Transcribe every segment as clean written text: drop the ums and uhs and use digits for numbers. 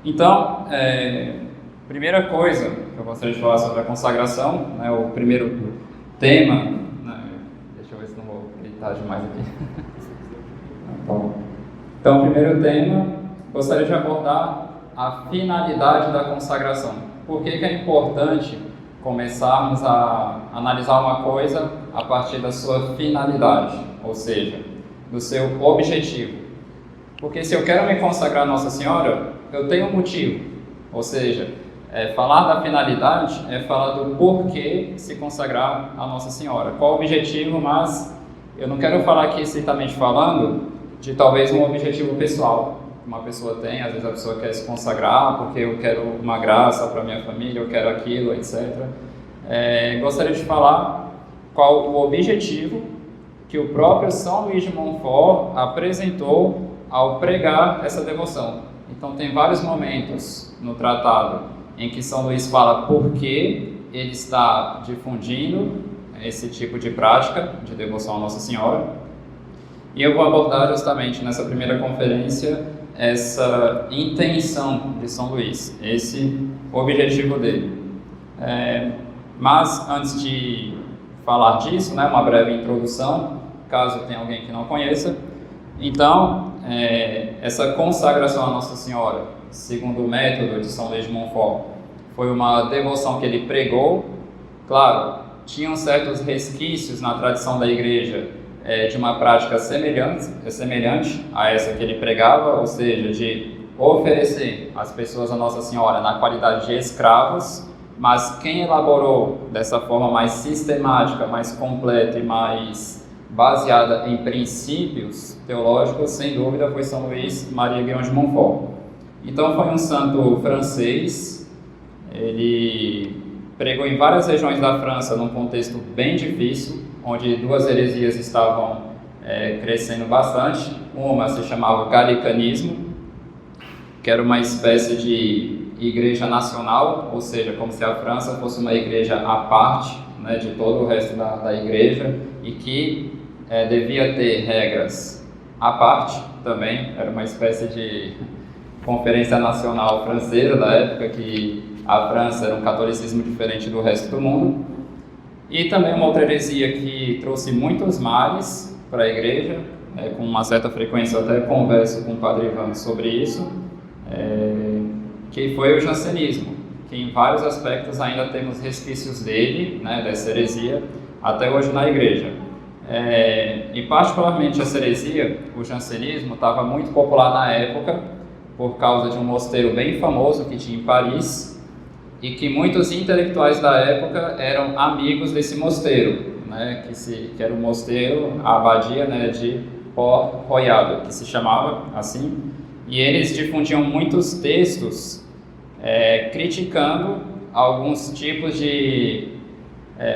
Então, primeira coisa que eu gostaria de falar sobre a consagração, né, o primeiro tema, né, deixa eu ver se não vou gritar demais aqui. Então, o primeiro tema, gostaria de abordar a finalidade da consagração. Por que é importante começarmos a analisar uma coisa a partir da sua finalidade, ou seja, do seu objetivo? Porque se eu quero me consagrar a Nossa Senhora, eu tenho um motivo, ou seja, falar da finalidade é falar do porquê se consagrar a Nossa Senhora, qual o objetivo, mas eu não quero falar aqui estritamente falando de talvez um objetivo pessoal que uma pessoa tem. Às vezes a pessoa quer se consagrar porque eu quero uma graça para minha família, eu quero aquilo, etc. Gostaria de falar qual o objetivo que o próprio São Luís de Montfort apresentou ao pregar essa devoção. Então tem vários momentos no tratado em que São Luís fala por que ele está difundindo esse tipo de prática de devoção a Nossa Senhora. E eu vou abordar justamente nessa primeira conferência essa intenção de São Luís, esse objetivo dele. Mas antes de falar disso, né, uma breve introdução, caso tenha alguém que não conheça. Então, essa consagração a Nossa Senhora, segundo o método de São Luís de Montfort, foi uma devoção que ele pregou. Claro, tinham certos resquícios na tradição da Igreja de uma prática semelhante a essa que ele pregava, ou seja, de oferecer as pessoas a Nossa Senhora na qualidade de escravos, mas quem elaborou dessa forma mais sistemática, mais completa e mais baseada em princípios teológicos, sem dúvida, foi São Luís Maria Guion de Montfort. Então foi um santo francês. Ele pregou em várias regiões da França num contexto bem difícil, onde duas heresias estavam crescendo bastante. Uma se chamava o galicanismo, que era uma espécie de igreja nacional, ou seja, como se a França fosse uma igreja à parte, né, de todo o resto da igreja, e que devia ter regras à parte também. Era uma espécie de conferência nacional francesa da época, que a França era um catolicismo diferente do resto do mundo. E também uma outra heresia que trouxe muitos males para a igreja, com uma certa frequência eu até converso com o Padre Ivan sobre isso, que foi o jansenismo, que em vários aspectos ainda temos resquícios dele, né, dessa heresia, até hoje na igreja. E particularmente essa heresia, o jansenismo, estava muito popular na época por causa de um mosteiro bem famoso que tinha em Paris, e que muitos intelectuais da época eram amigos desse mosteiro, né, que era o mosteiro, a abadia, né, de Port-Royal, que se chamava assim, e eles difundiam muitos textos criticando alguns tipos de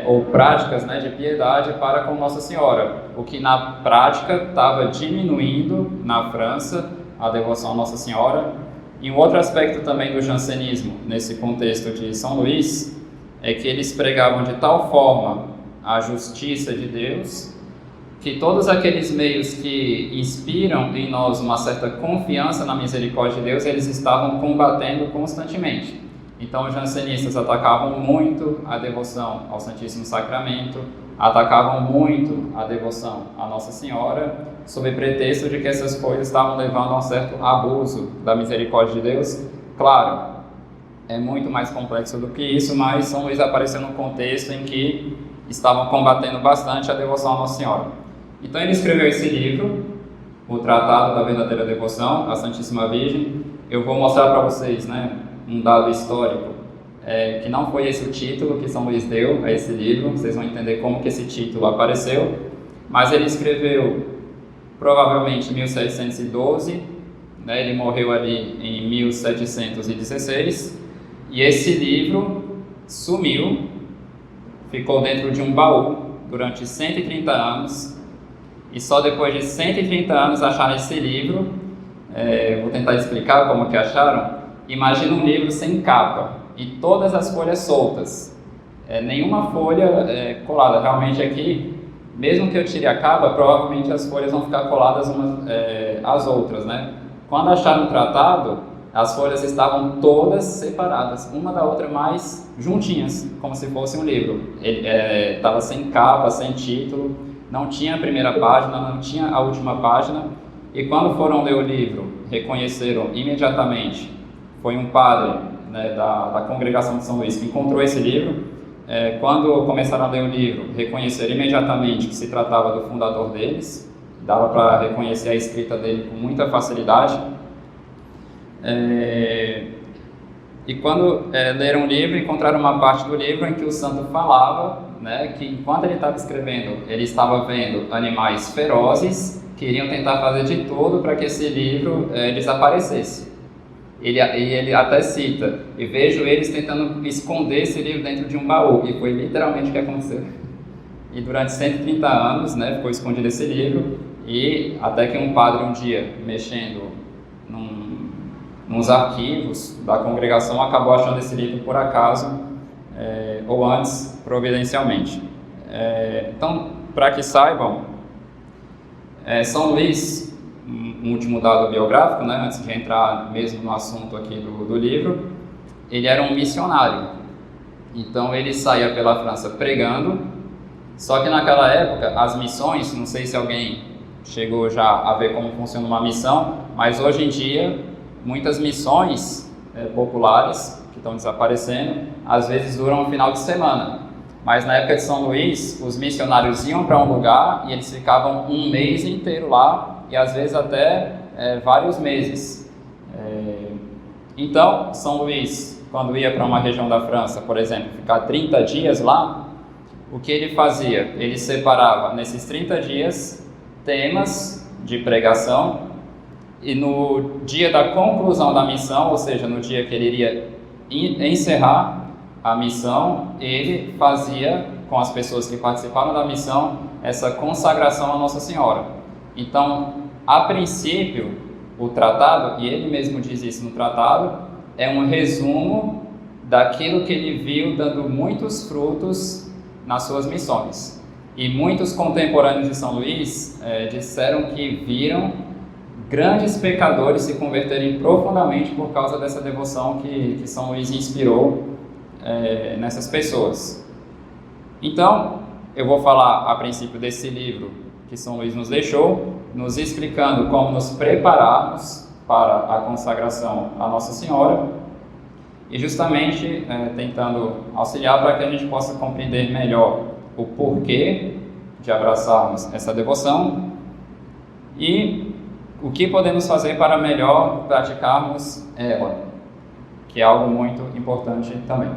ou práticas, né, de piedade para com Nossa Senhora, o que na prática estava diminuindo na França a devoção a Nossa Senhora. E um outro aspecto também do jansenismo, nesse contexto de São Luís, é que eles pregavam de tal forma a justiça de Deus, que todos aqueles meios que inspiram em nós uma certa confiança na misericórdia de Deus, eles estavam combatendo constantemente. Então os jansenistas atacavam muito a devoção ao Santíssimo Sacramento, atacavam muito a devoção à Nossa Senhora, sob pretexto de que essas coisas estavam levando a um certo abuso da misericórdia de Deus. Claro, é muito mais complexo do que isso, mas São Luís apareceu num contexto em que estavam combatendo bastante a devoção à Nossa Senhora. Então ele escreveu esse livro, o Tratado da Verdadeira Devoção à Santíssima Virgem. Eu vou mostrar para vocês, né, um dado histórico, que não foi esse o título que São Luís deu a esse livro. Vocês vão entender como que esse título apareceu, mas ele escreveu provavelmente em 1712, né, ele morreu ali em 1716, e esse livro sumiu, ficou dentro de um baú durante 130 anos, e só depois de 130 anos acharam esse livro. Vou tentar explicar como que acharam. Imagina um livro sem capa e todas as folhas soltas, nenhuma folha colada. Realmente aqui, mesmo que eu tire a capa, provavelmente as folhas vão ficar coladas umas às outras, né? Quando acharam o tratado, as folhas estavam todas separadas, uma da outra, mais juntinhas, como se fosse um livro. Ele estava sem capa, sem título, não tinha a primeira página, não tinha a última página. E quando foram ler o livro, reconheceram imediatamente. Foi um padre, né, da congregação de São Luís que encontrou esse livro. Quando começaram a ler o livro, reconheceram imediatamente que se tratava do fundador deles. Dava para reconhecer a escrita dele com muita facilidade. E quando leram o livro, encontraram uma parte do livro em que o santo falava, né, que enquanto ele estava escrevendo, ele estava vendo animais ferozes que iriam tentar fazer de tudo para que esse livro desaparecesse. Ele até cita: e vejo eles tentando esconder esse livro dentro de um baú, e foi literalmente o que aconteceu. E durante 130 anos, né, ficou escondido esse livro, e até que um padre um dia, mexendo nos arquivos da congregação, acabou achando esse livro por acaso, ou antes, providencialmente. Então, para que saibam, São Luís, um último dado biográfico, né, antes de entrar mesmo no assunto aqui do livro, ele era um missionário. Então ele saía pela França pregando, só que naquela época as missões, não sei se alguém chegou já a ver como funciona uma missão, mas hoje em dia muitas missões populares que estão desaparecendo, às vezes duram um final de semana. Mas na época de São Luís, os missionários iam para um lugar e eles ficavam um mês inteiro lá, e às vezes até vários meses. Então, São Luís, quando ia para uma região da França, por exemplo, ficar 30 dias lá, o que ele fazia? Ele separava nesses 30 dias temas de pregação, e no dia da conclusão da missão, ou seja, no dia que ele iria encerrar a missão, ele fazia com as pessoas que participaram da missão essa consagração à Nossa Senhora. Então, a princípio, o tratado, e ele mesmo diz isso no tratado, é um resumo daquilo que ele viu dando muitos frutos nas suas missões. E muitos contemporâneos de São Luís disseram que viram grandes pecadores se converterem profundamente por causa dessa devoção que São Luís inspirou nessas pessoas. Então, eu vou falar a princípio desse livro que São Luís nos deixou, nos explicando como nos prepararmos para a consagração à Nossa Senhora, e justamente tentando auxiliar para que a gente possa compreender melhor o porquê de abraçarmos essa devoção e o que podemos fazer para melhor praticarmos ela, que é algo muito importante também.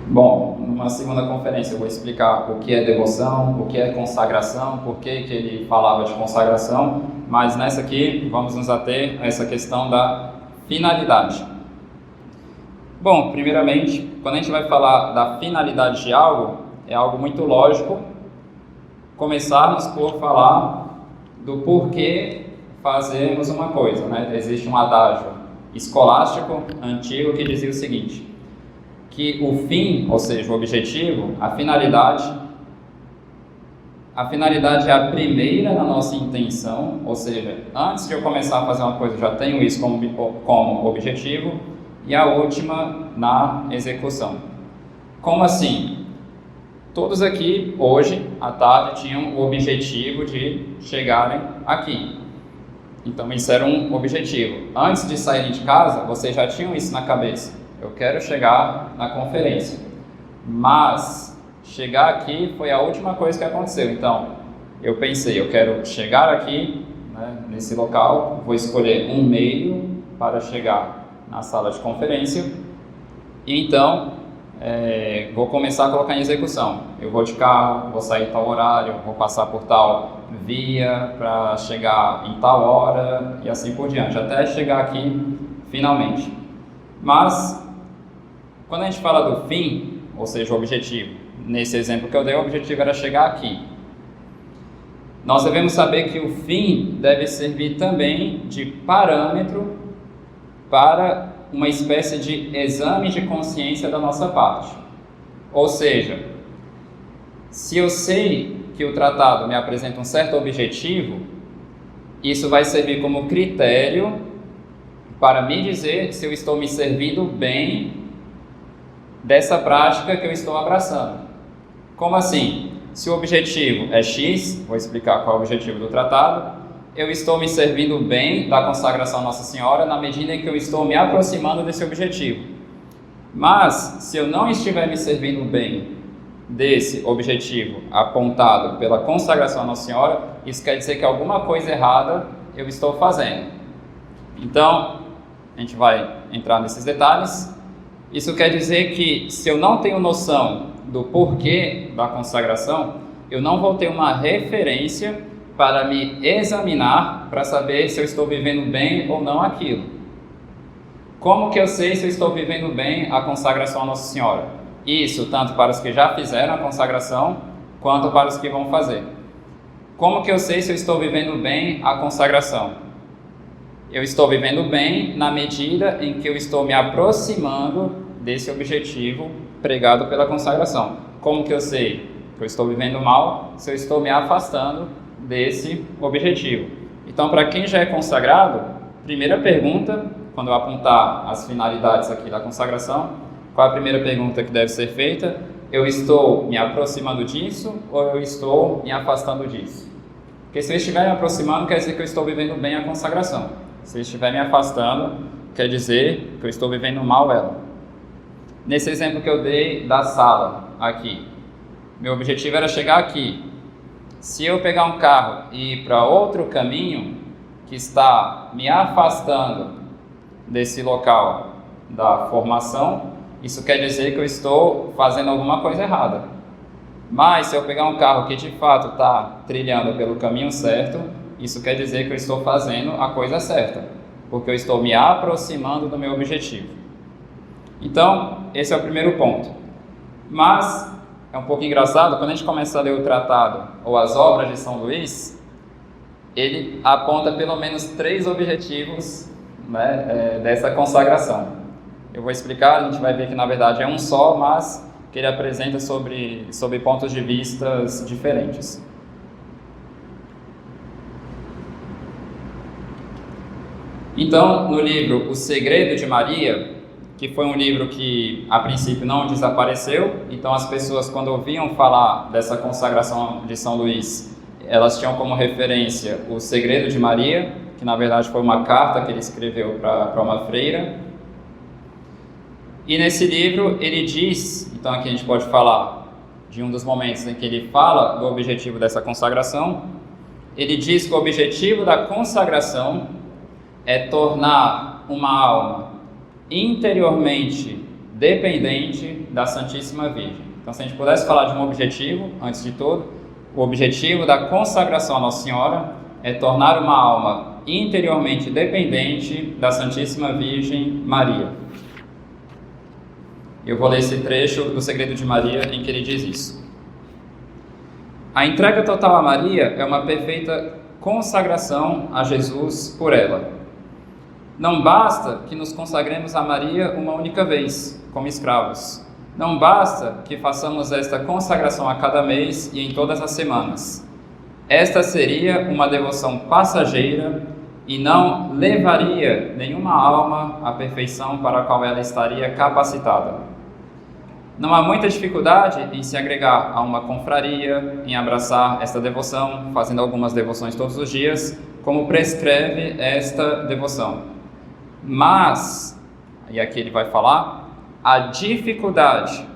Bom, numa segunda conferência eu vou explicar o que é devoção, o que é consagração, por que ele falava de consagração, mas nessa aqui vamos nos ater a essa questão da finalidade. Bom, primeiramente, quando a gente vai falar da finalidade de algo, é algo muito lógico começarmos por falar do porquê fazemos uma coisa, né? Existe um adágio escolástico antigo que dizia o seguinte: que o fim, ou seja, o objetivo, a finalidade é a primeira na nossa intenção, ou seja, antes de eu começar a fazer uma coisa, eu já tenho isso como objetivo, e a última na execução. Como assim? Todos aqui, hoje, à tarde, tinham o objetivo de chegarem aqui. Então, isso era um objetivo. Antes de saírem de casa, vocês já tinham isso na cabeça. Eu quero chegar na conferência. Mas chegar aqui foi a última coisa que aconteceu. Então, eu pensei, eu quero chegar aqui, né, nesse local, vou escolher um meio para chegar na sala de conferência. E então, vou começar a colocar em execução. Eu vou de carro, vou sair em tal horário, vou passar por tal via para chegar em tal hora e assim por diante, até chegar aqui finalmente. Mas Quando a gente fala do fim, ou seja, o objetivo, nesse exemplo que eu dei, o objetivo era chegar aqui. Nós devemos saber que o fim deve servir também de parâmetro para uma espécie de exame de consciência da nossa parte. Ou seja, se eu sei que o tratado me apresenta um certo objetivo, isso vai servir como critério para me dizer se eu estou me servindo bem dessa prática que eu estou abraçando. Como assim? Se o objetivo é X, vou explicar qual é o objetivo do tratado, eu estou me servindo bem da consagração a Nossa Senhora na medida em que eu estou me aproximando desse objetivo. Mas, se eu não estiver me servindo bem desse objetivo apontado pela consagração a Nossa Senhora, isso quer dizer que alguma coisa errada eu estou fazendo. Então, a gente vai entrar nesses detalhes. Isso quer dizer que se eu não tenho noção do porquê da consagração, eu não vou ter uma referência para me examinar, para saber se eu estou vivendo bem ou não aquilo. Como que eu sei se eu estou vivendo bem a consagração a Nossa Senhora? Isso tanto para os que já fizeram a consagração, quanto para os que vão fazer. Como que eu sei se eu estou vivendo bem a consagração? Eu estou vivendo bem na medida em que eu estou me aproximando desse objetivo pregado pela consagração. Como que eu sei que eu estou vivendo mal? Se eu estou me afastando desse objetivo. Então, para quem já é consagrado, primeira pergunta, quando eu apontar as finalidades aqui da consagração, qual é a primeira pergunta que deve ser feita? Eu estou me aproximando disso ou eu estou me afastando disso? Porque se eu estiver me aproximando, quer dizer que eu estou vivendo bem a consagração. Se eu estiver me afastando, quer dizer que eu estou vivendo mal ela. Nesse exemplo que eu dei da sala aqui, meu objetivo era chegar aqui. Se eu pegar um carro e ir para outro caminho que está me afastando desse local da formação, isso quer dizer que eu estou fazendo alguma coisa errada. Mas se eu pegar um carro que de fato está trilhando pelo caminho certo, isso quer dizer que eu estou fazendo a coisa certa, porque eu estou me aproximando do meu objetivo. Então, esse é o primeiro ponto. Mas é um pouco engraçado, quando a gente começa a ler o tratado ou as obras de São Luís, ele aponta pelo menos 3 objetivos, né, dessa consagração. Eu vou explicar, a gente vai ver que na verdade é um só, mas que ele apresenta sobre pontos de vista diferentes. Então, no livro O Segredo de Maria, que foi um livro que a princípio não desapareceu, então as pessoas quando ouviam falar dessa consagração de São Luís, elas tinham como referência O Segredo de Maria, que na verdade foi uma carta que ele escreveu para uma freira. E nesse livro ele diz, então aqui a gente pode falar de um dos momentos em que ele fala do objetivo dessa consagração. Ele diz que o objetivo da consagração é tornar uma alma interiormente dependente da Santíssima Virgem. Então, se a gente pudesse falar de um objetivo, antes de tudo, o objetivo da consagração à Nossa Senhora é tornar uma alma interiormente dependente da Santíssima Virgem Maria. Eu vou ler esse trecho do Segredo de Maria em que ele diz isso. A entrega total a Maria é uma perfeita consagração a Jesus por ela. Não basta que nos consagremos a Maria uma única vez, como escravos. Não basta que façamos esta consagração a cada mês e em todas as semanas. Esta seria uma devoção passageira e não levaria nenhuma alma à perfeição para a qual ela estaria capacitada. Não há muita dificuldade em se agregar a uma confraria, em abraçar esta devoção, fazendo algumas devoções todos os dias, como prescreve esta devoção. Mas, e aqui ele vai falar, a dificuldade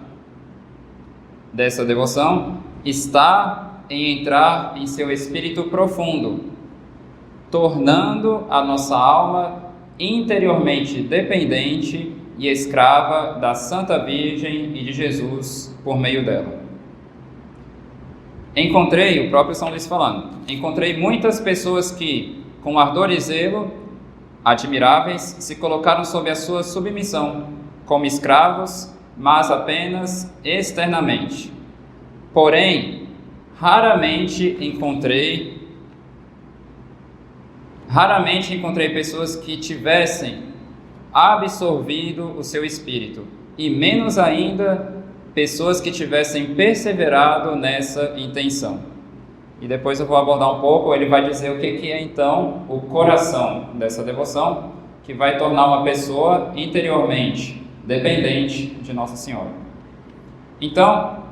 dessa devoção está em entrar em seu espírito profundo, tornando a nossa alma interiormente dependente e escrava da Santa Virgem e de Jesus por meio dela. O próprio São Luís falando, encontrei muitas pessoas que, com ardor e zelo admiráveis, se colocaram sob a sua submissão, como escravos, mas apenas externamente. Porém, raramente encontrei pessoas que tivessem absorvido o seu espírito, e menos ainda pessoas que tivessem perseverado nessa intenção. E depois eu vou abordar um pouco, ele vai dizer o que é então o coração dessa devoção, que vai tornar uma pessoa interiormente dependente de Nossa Senhora. Então,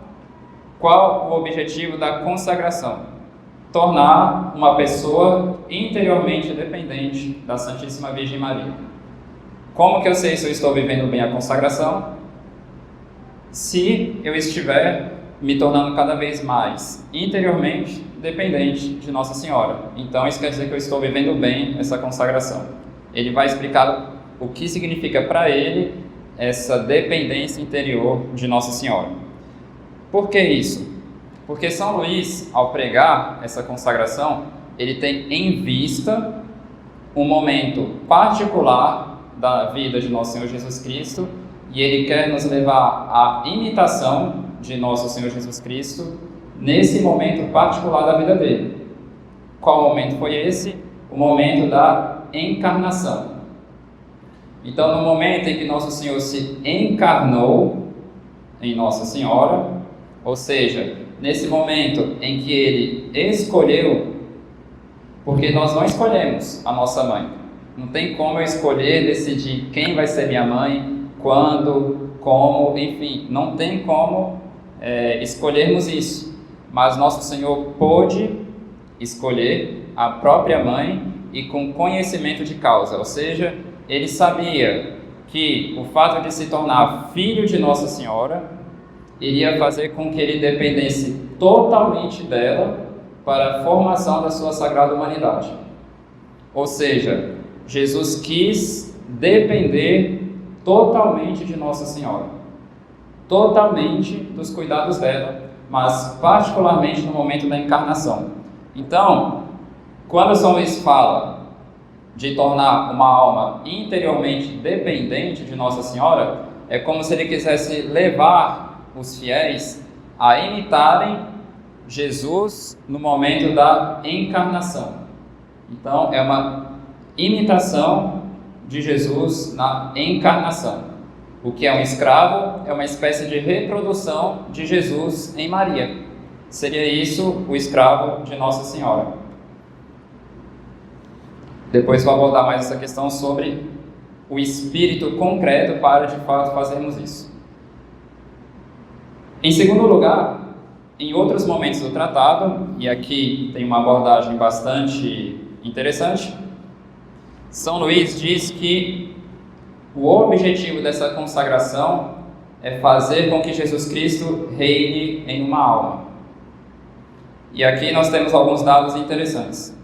qual o objetivo da consagração? Tornar uma pessoa interiormente dependente da Santíssima Virgem Maria. Como que eu sei se eu estou vivendo bem a consagração? Se eu estiver me tornando cada vez mais interiormente dependente de Nossa Senhora. Então, isso quer dizer que eu estou vivendo bem essa consagração. Ele vai explicar o que significa para ele essa dependência interior de Nossa Senhora. Por que isso? Porque São Luís, ao pregar essa consagração, ele tem em vista um momento particular da vida de Nosso Senhor Jesus Cristo, e ele quer nos levar à imitação de Nosso Senhor Jesus Cristo nesse momento particular da vida dele. Qual momento foi esse? O momento da encarnação. Então, no momento em que Nosso Senhor se encarnou em Nossa Senhora, ou seja, nesse momento em que ele escolheu, porque nós não escolhemos a nossa mãe. Não tem como eu escolher, decidir quem vai ser minha mãe, quando, como, enfim, não tem como escolhermos isso. Mas Nosso Senhor pôde escolher a própria mãe e com conhecimento de causa, ou seja, ele sabia que o fato de se tornar filho de Nossa Senhora iria fazer com que ele dependesse totalmente dela para a formação da sua sagrada humanidade. Ou seja, Jesus quis depender totalmente de Nossa Senhora, totalmente dos cuidados dela, mas particularmente no momento da encarnação. Então, quando São Luís fala de tornar uma alma interiormente dependente de Nossa Senhora, é como se ele quisesse levar os fiéis a imitarem Jesus no momento da encarnação. Então, é uma imitação de Jesus na encarnação. O que é um escravo é uma espécie de reprodução de Jesus em Maria. Seria isso o escravo de Nossa Senhora. Depois vou abordar mais essa questão sobre o espírito concreto para, de fato, fazermos isso. Em segundo lugar, em outros momentos do tratado, e aqui tem uma abordagem bastante interessante, São Luís diz que o objetivo dessa consagração é fazer com que Jesus Cristo reine em uma alma. E aqui nós temos alguns dados interessantes.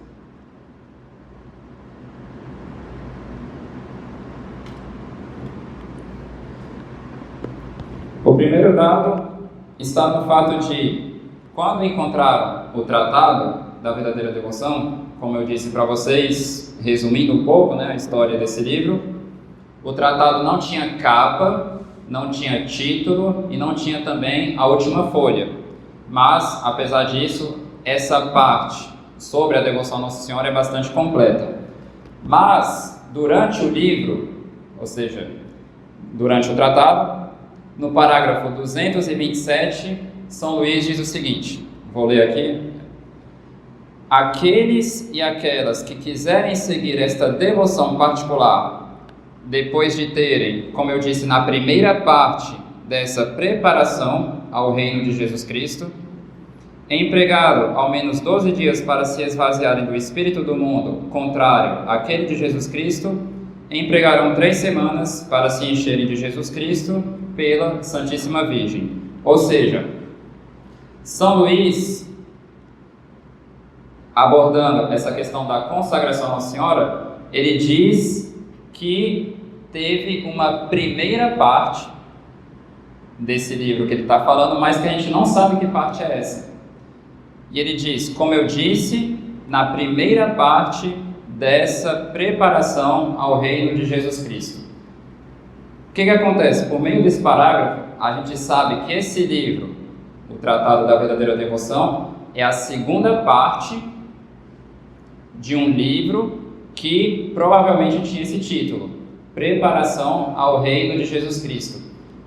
O primeiro dado está no fato de, quando encontraram o tratado da verdadeira devoção, como eu disse para vocês, resumindo um pouco, a história desse livro, o tratado não tinha capa, não tinha título e não tinha também a última folha. Mas, apesar disso, essa parte sobre a devoção a Nossa Senhora é bastante completa. Mas, durante o livro, ou seja, durante o tratado, no parágrafo 227, São Luís diz o seguinte, vou ler aqui: aqueles e aquelas que quiserem seguir esta devoção particular, depois de terem, como eu disse na primeira parte dessa preparação ao reino de Jesus Cristo, empregado ao menos 12 dias para se esvaziarem do espírito do mundo contrário àquele de Jesus Cristo, empregaram 3 semanas para se encherem de Jesus Cristo pela Santíssima Virgem. Ou seja, São Luís, abordando essa questão da consagração a Nossa Senhora, ele diz que teve uma primeira parte desse livro que ele está falando, mas que a gente não sabe que parte é essa. E ele diz, como eu disse, na primeira parte dessa preparação ao reino de Jesus Cristo. que acontece? Por meio desse parágrafo, a gente sabe que esse livro, o Tratado da Verdadeira Devoção, é a segunda parte de um livro que provavelmente tinha esse título, Preparação ao Reino de Jesus Cristo.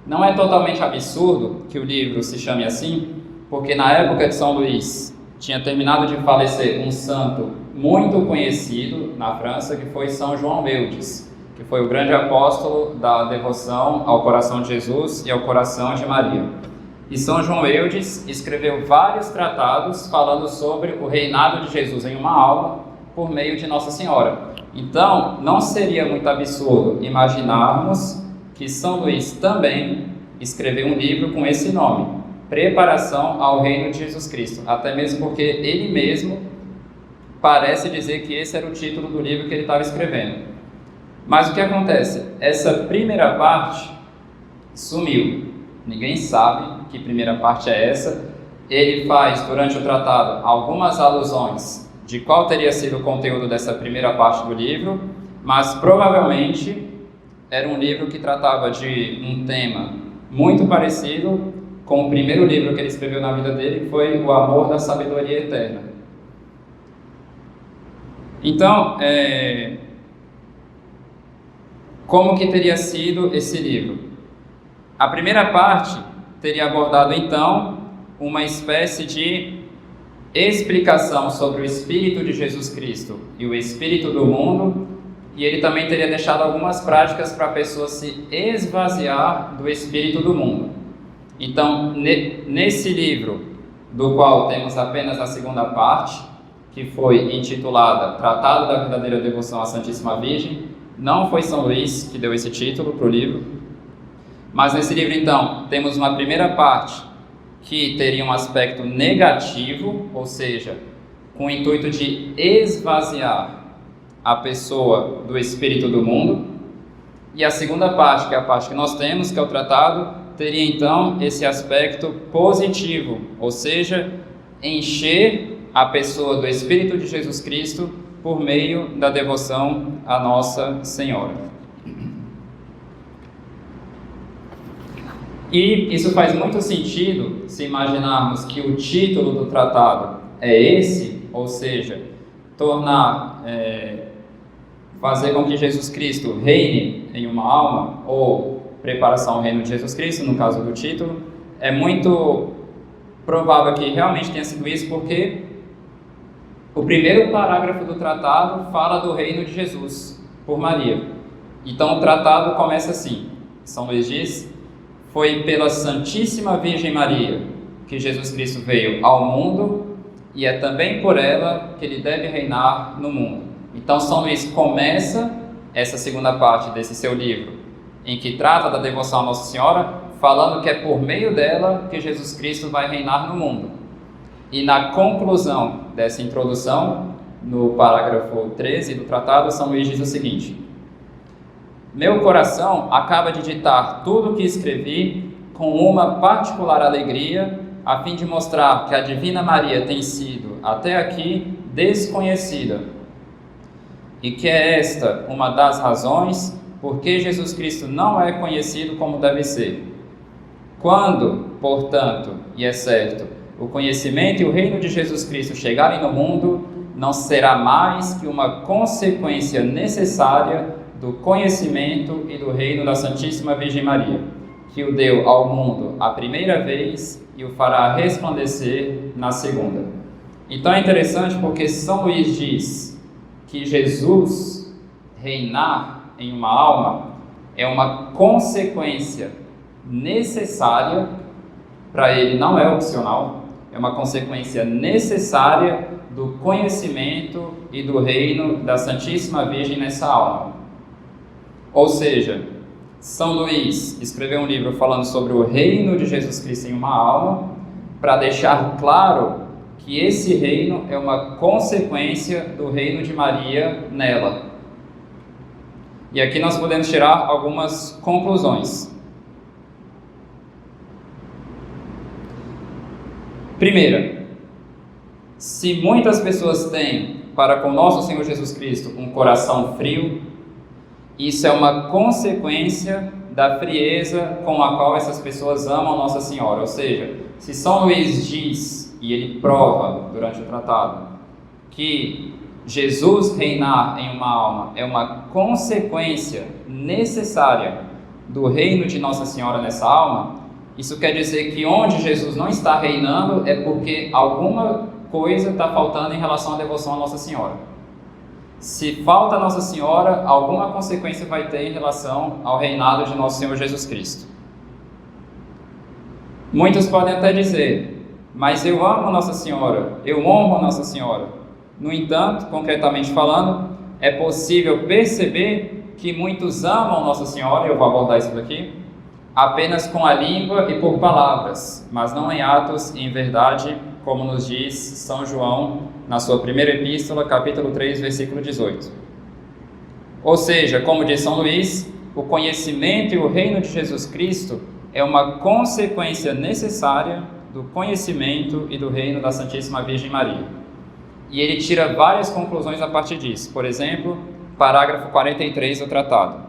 Não é totalmente absurdo que o livro se chame assim, porque na época de São Luís tinha terminado de falecer um santo muito conhecido na França, que foi São João Eudes, que foi o grande apóstolo da devoção ao coração de Jesus e ao coração de Maria. E São João Eudes escreveu vários tratados falando sobre o reinado de Jesus em uma alma por meio de Nossa Senhora. Então, não seria muito absurdo imaginarmos que São Luís também escreveu um livro com esse nome, Preparação ao Reino de Jesus Cristo, até mesmo porque ele mesmo parece dizer que esse era o título do livro que ele estava escrevendo. Mas o que acontece? Essa primeira parte sumiu. Ninguém sabe que primeira parte é essa. Ele faz, durante o tratado, algumas alusões de qual teria sido o conteúdo dessa primeira parte do livro, mas provavelmente era um livro que tratava de um tema muito parecido com o primeiro livro que ele escreveu na vida dele, que foi O Amor da Sabedoria Eterna. Então, como que teria sido esse livro? A primeira parte teria abordado, então, uma espécie de explicação sobre o Espírito de Jesus Cristo e o Espírito do mundo, e ele também teria deixado algumas práticas para a pessoa se esvaziar do Espírito do mundo. Então, nesse livro, do qual temos apenas a segunda parte, que foi intitulada Tratado da Verdadeira Devoção à Santíssima Virgem, não foi São Luís que deu esse título para o livro, mas nesse livro, então, temos uma primeira parte que teria um aspecto negativo, ou seja, com o intuito de esvaziar a pessoa do espírito do mundo. E a segunda parte, que é a parte que nós temos, que é o tratado, teria então esse aspecto positivo, ou seja, encher a pessoa do Espírito de Jesus Cristo por meio da devoção à Nossa Senhora. E isso faz muito sentido se imaginarmos que o título do tratado é esse, ou seja, fazer com que Jesus Cristo reine em uma alma, ou preparação ao reino de Jesus Cristo, no caso do título. É muito provável que realmente tenha sido isso, porque o primeiro parágrafo do tratado fala do reino de Jesus por Maria. Então o tratado começa assim: São Luís diz: foi pela Santíssima Virgem Maria que Jesus Cristo veio ao mundo, e é também por ela que ele deve reinar no mundo. Então São Luís começa essa segunda parte desse seu livro, em que trata da devoção à Nossa Senhora, falando que é por meio dela que Jesus Cristo vai reinar no mundo. E na conclusão dessa introdução, no parágrafo 13 do tratado, São Luís diz o seguinte: meu coração acaba de ditar tudo o que escrevi com uma particular alegria, a fim de mostrar que a Divina Maria tem sido, até aqui, desconhecida, e que é esta uma das razões por que Jesus Cristo não é conhecido como deve ser. Quando, portanto, e é certo, o conhecimento e o reino de Jesus Cristo chegarem no mundo, não será mais que uma consequência necessária do conhecimento e do reino da Santíssima Virgem Maria, que o deu ao mundo a primeira vez e o fará resplandecer na segunda. Então é interessante porque São Luís diz que Jesus reinar em uma alma é uma consequência necessária, para ele não é opcional, é uma consequência necessária do conhecimento e do reino da Santíssima Virgem nessa alma. Ou seja, São Luís escreveu um livro falando sobre o reino de Jesus Cristo em uma alma, para deixar claro que esse reino é uma consequência do reino de Maria nela. E aqui nós podemos tirar algumas conclusões. Primeira, se muitas pessoas têm para com nosso Senhor Jesus Cristo um coração frio, isso é uma consequência da frieza com a qual essas pessoas amam Nossa Senhora. Ou seja, se São Luís diz, e ele prova durante o tratado, que Jesus reinar em uma alma é uma consequência necessária do reino de Nossa Senhora nessa alma, isso quer dizer que onde Jesus não está reinando é porque alguma coisa está faltando em relação à devoção a Nossa Senhora. Se falta Nossa Senhora, alguma consequência vai ter em relação ao reinado de Nosso Senhor Jesus Cristo. Muitos podem até dizer, mas eu amo Nossa Senhora, eu honro Nossa Senhora. No entanto, concretamente falando, é possível perceber que muitos amam Nossa Senhora, eu vou abordar isso daqui, apenas com a língua e por palavras, mas não em atos e em verdade, como nos diz São João na sua primeira epístola, capítulo 3, versículo 18. Ou seja, como diz São Luís, o conhecimento e o reino de Jesus Cristo é uma consequência necessária do conhecimento e do reino da Santíssima Virgem Maria. E ele tira várias conclusões a partir disso. Por exemplo, parágrafo 43 do tratado.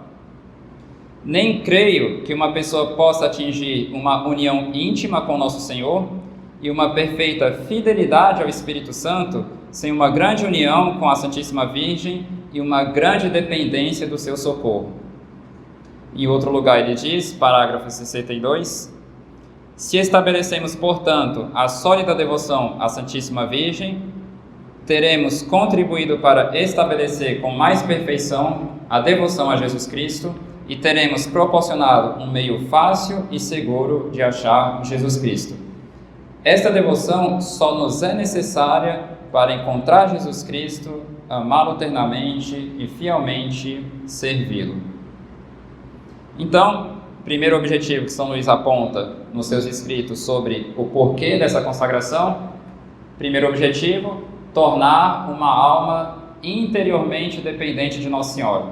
Nem creio que uma pessoa possa atingir uma união íntima com Nosso Senhor e uma perfeita fidelidade ao Espírito Santo sem uma grande união com a Santíssima Virgem e uma grande dependência do seu socorro. Em outro lugar ele diz, parágrafo 62, se estabelecemos, portanto, a sólida devoção à Santíssima Virgem, teremos contribuído para estabelecer com mais perfeição a devoção a Jesus Cristo e teremos proporcionado um meio fácil e seguro de achar Jesus Cristo. Esta devoção só nos é necessária para encontrar Jesus Cristo, amá-lo ternamente e fielmente servi-lo. Então, primeiro objetivo que São Luís aponta nos seus escritos sobre o porquê dessa consagração, primeiro objetivo, tornar uma alma interiormente dependente de Nossa Senhora.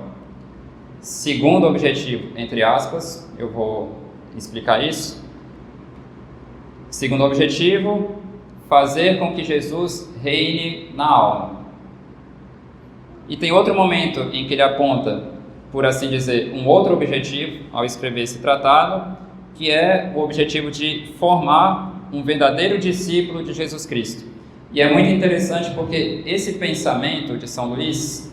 Segundo objetivo, entre aspas, eu vou explicar isso. Segundo objetivo, fazer com que Jesus reine na alma. E tem outro momento em que ele aponta, por assim dizer, um outro objetivo ao escrever esse tratado, que é o objetivo de formar um verdadeiro discípulo de Jesus Cristo. E é muito interessante porque esse pensamento de São Luís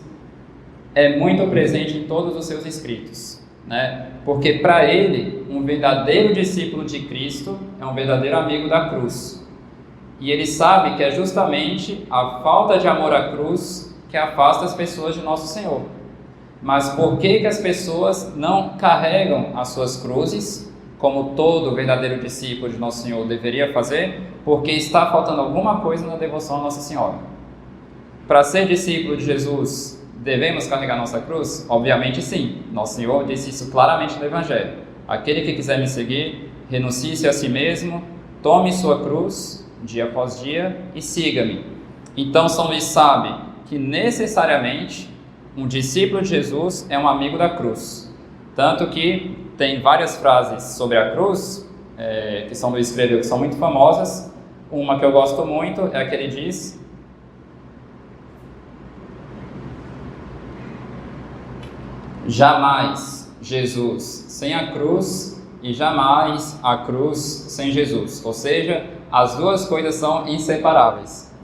é muito presente em todos os seus escritos, né? Porque para ele, um verdadeiro discípulo de Cristo é um verdadeiro amigo da cruz. E ele sabe que é justamente a falta de amor à cruz que afasta as pessoas de Nosso Senhor. Mas por que as pessoas não carregam as suas cruzes, como todo verdadeiro discípulo de Nosso Senhor deveria fazer? Porque está faltando alguma coisa na devoção a Nossa Senhora. Para ser discípulo de Jesus, devemos carregar nossa cruz? Obviamente sim. Nosso Senhor disse isso claramente no Evangelho. Aquele que quiser me seguir, renuncie-se a si mesmo, tome sua cruz, dia após dia, e siga-me. Então São Luís sabe que necessariamente um discípulo de Jesus é um amigo da cruz. Tanto que tem várias frases sobre a cruz, que São Luís escreveu, que são muito famosas. Uma que eu gosto muito é a que ele diz: jamais Jesus sem a cruz e jamais a cruz sem Jesus. Ou seja, as duas coisas são inseparáveis.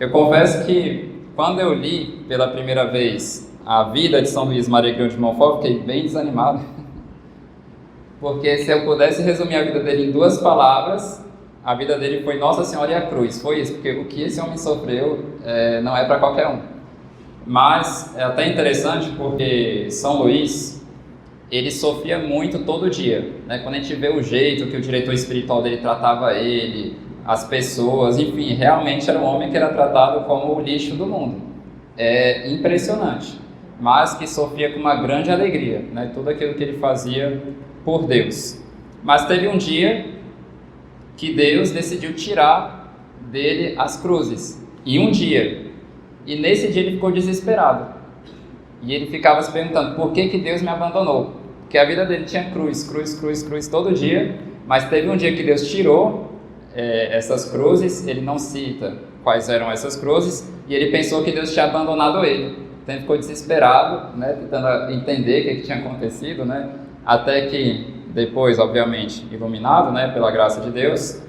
Eu confesso que quando eu li pela primeira vez a vida de São Luís Maria Grão de Montfort, eu fiquei bem desanimado. Porque se eu pudesse resumir a vida dele em duas palavras, a vida dele foi Nossa Senhora e a cruz. Foi isso, porque o que esse homem sofreu não é para qualquer um. Mas é até interessante porque São Luís, ele sofria muito todo dia, né? Quando a gente vê o jeito que o diretor espiritual dele tratava ele, as pessoas, enfim, realmente era um homem que era tratado como o lixo do mundo. É impressionante, mas que sofria com uma grande alegria, né? Tudo aquilo que ele fazia por Deus. Mas teve um dia que Deus decidiu tirar dele as cruzes, e nesse dia ele ficou desesperado, e ele ficava se perguntando, por que Deus me abandonou? Porque a vida dele tinha cruz todo dia, mas teve um dia que Deus tirou essas cruzes. Ele não cita quais eram essas cruzes, e ele pensou que Deus tinha abandonado ele, então ele ficou desesperado, né, tentando entender o que tinha acontecido, né? Até que depois, obviamente, iluminado, né, pela graça de Deus,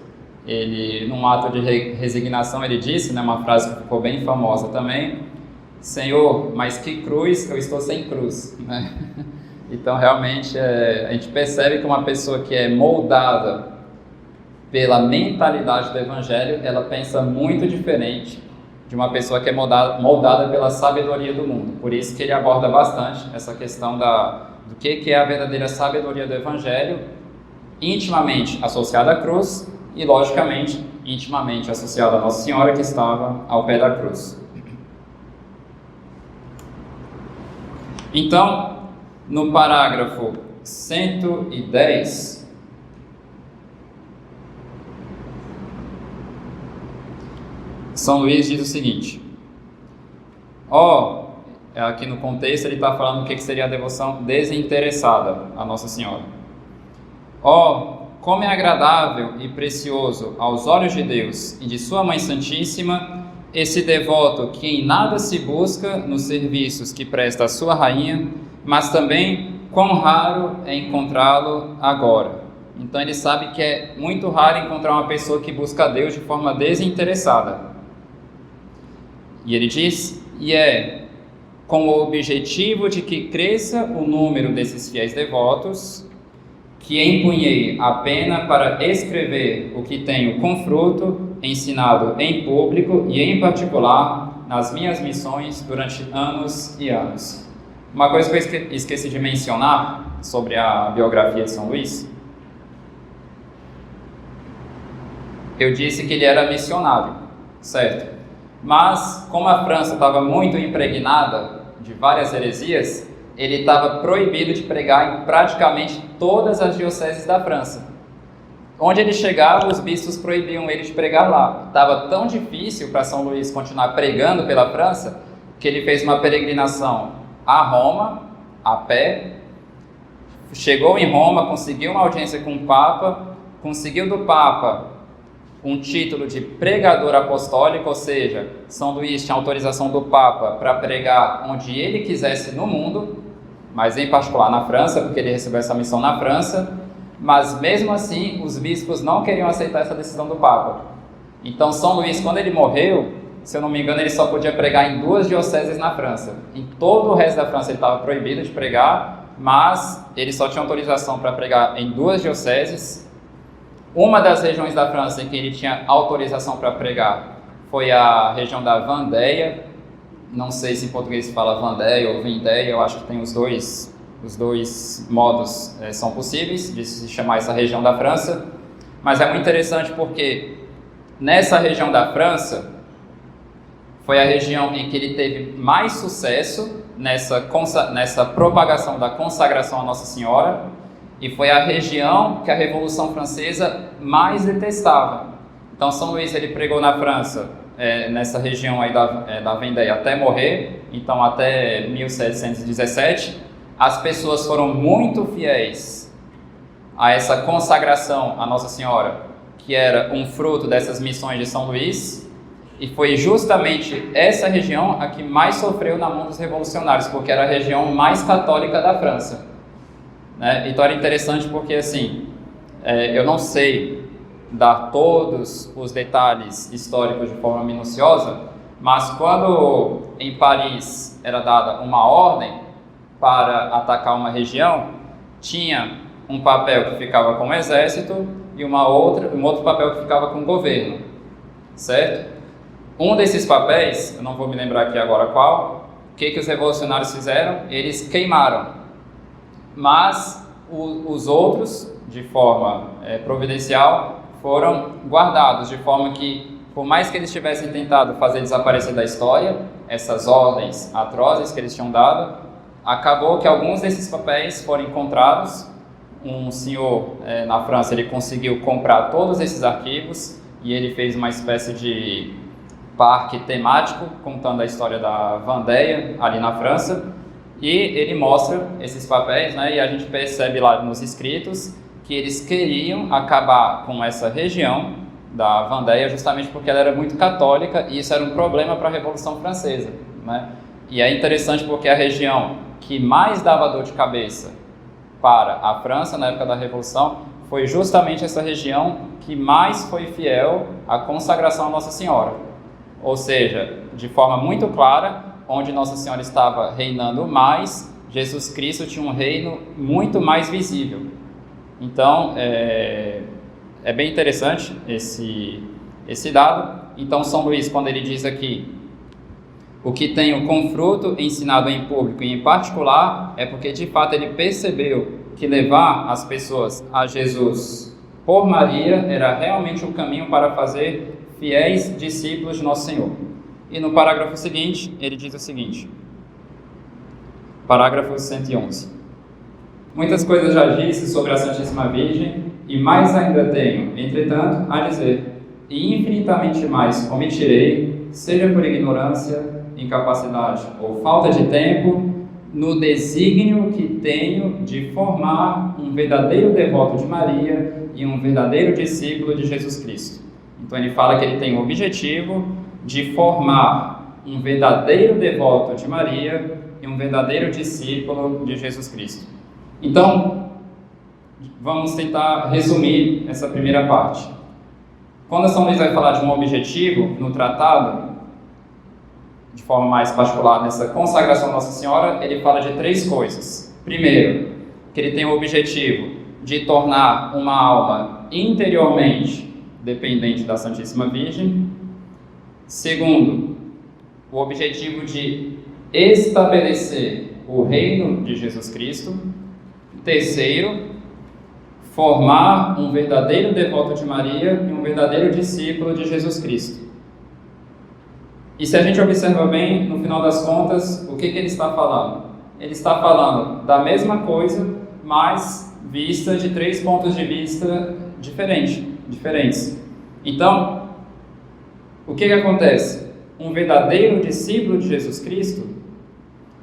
ele, num ato de resignação, ele disse, né, uma frase que ficou bem famosa também: Senhor, mas que cruz, eu estou sem cruz, né? Então, realmente, a gente percebe que uma pessoa que é moldada pela mentalidade do Evangelho, ela pensa muito diferente de uma pessoa que é moldada pela sabedoria do mundo. Por isso que ele aborda bastante essa questão do que é a verdadeira sabedoria do Evangelho, intimamente associada à cruz e, logicamente, intimamente associada à Nossa Senhora, que estava ao pé da cruz. Então, no parágrafo 110, São Luís diz o seguinte: aqui no contexto ele está falando o que seria a devoção desinteressada a Nossa Senhora. Como é agradável e precioso aos olhos de Deus e de sua Mãe Santíssima esse devoto que em nada se busca nos serviços que presta a sua rainha, mas também quão raro é encontrá-lo agora. Então ele sabe que é muito raro encontrar uma pessoa que busca a Deus de forma desinteressada. E ele diz, com o objetivo de que cresça o número desses fiéis devotos, que empunhei a pena para escrever o que tenho com fruto, ensinado em público e em particular nas minhas missões durante anos e anos. Uma coisa que eu esqueci de mencionar sobre a biografia de São Luís, eu disse que ele era missionário, certo? Mas, como a França estava muito impregnada de várias heresias, ele estava proibido de pregar em praticamente todas as dioceses da França. Onde ele chegava, os bispos proibiam ele de pregar lá. Estava tão difícil para São Luís continuar pregando pela França, que ele fez uma peregrinação a Roma, a pé, chegou em Roma, conseguiu uma audiência com o Papa, conseguiu do Papa um título de pregador apostólico, ou seja, São Luís tinha autorização do Papa para pregar onde ele quisesse no mundo, mas em particular na França, porque ele recebeu essa missão na França, mas mesmo assim os bispos não queriam aceitar essa decisão do Papa. Então São Luís, quando ele morreu, se eu não me engano, ele só podia pregar em 2 dioceses na França. Em todo o resto da França ele estava proibido de pregar, mas ele só tinha autorização para pregar em 2 dioceses. Uma das regiões da França em que ele tinha autorização para pregar foi a região da Vendéia. Não sei se em português se fala Vendéia ou Vendéia, eu acho que tem os dois modos são possíveis de se chamar essa região da França. Mas é muito interessante porque nessa região da França foi a região em que ele teve mais sucesso nessa propagação da consagração à Nossa Senhora, e foi a região que a Revolução Francesa mais detestava. Então São Luís ele pregou na França, nessa região aí da Vendéia até morrer, então até 1717. As pessoas foram muito fiéis a essa consagração à Nossa Senhora, que era um fruto dessas missões de São Luís, e foi justamente essa região a que mais sofreu na mão dos revolucionários, porque era a região mais católica da França. Então era interessante porque, assim, eu não sei dar todos os detalhes históricos de forma minuciosa, mas quando em Paris era dada uma ordem para atacar uma região, tinha um papel que ficava com o exército e um outro papel que ficava com o governo, certo? Um desses papéis, eu não vou me lembrar aqui agora qual, o que os revolucionários fizeram? Eles queimaram. Mas os outros, de forma providencial, foram guardados, de forma que, por mais que eles tivessem tentado fazer desaparecer da história essas ordens atrozes que eles tinham dado, acabou que alguns desses papéis foram encontrados. Um senhor na França, ele conseguiu comprar todos esses arquivos e ele fez uma espécie de parque temático contando a história da Vendéia ali na França. E ele mostra esses papéis, e a gente percebe lá nos escritos que eles queriam acabar com essa região da Vendéia justamente porque ela era muito católica e isso era um problema para a Revolução Francesa. E é interessante porque a região que mais dava dor de cabeça para a França, na época da Revolução, foi justamente essa região que mais foi fiel à consagração à Nossa Senhora. Ou seja, de forma muito clara, onde Nossa Senhora estava reinando mais, Jesus Cristo tinha um reino muito mais visível. Então, é bem interessante esse dado. Então, São Luís, quando ele diz aqui, o que tenho com fruto ensinado em público e em particular, é porque de fato ele percebeu que levar as pessoas a Jesus por Maria era realmente o caminho para fazer fiéis discípulos de Nosso Senhor. E no parágrafo seguinte, ele diz o seguinte, parágrafo 111. Muitas coisas já disse sobre a Santíssima Virgem, e mais ainda tenho, entretanto, a dizer, e infinitamente mais omitirei, seja por ignorância, incapacidade ou falta de tempo, no desígnio que tenho de formar um verdadeiro devoto de Maria e um verdadeiro discípulo de Jesus Cristo. Então ele fala que ele tem o objetivo de formar um verdadeiro devoto de Maria e um verdadeiro discípulo de Jesus Cristo. Então, vamos tentar resumir essa primeira parte. Quando São Luís vai falar de um objetivo no tratado, de forma mais particular nessa consagração à Nossa Senhora, ele fala de 3 coisas. Primeiro, que ele tem o objetivo de tornar uma alma interiormente dependente da Santíssima Virgem. Segundo, o objetivo de estabelecer o reino de Jesus Cristo. Terceiro, formar um verdadeiro devoto de Maria e um verdadeiro discípulo de Jesus Cristo. E se a gente observa bem, no final das contas, o que ele está falando? Ele está falando da mesma coisa, mas vista de 3 pontos de vista diferentes. Então, o que acontece? Um verdadeiro discípulo de Jesus Cristo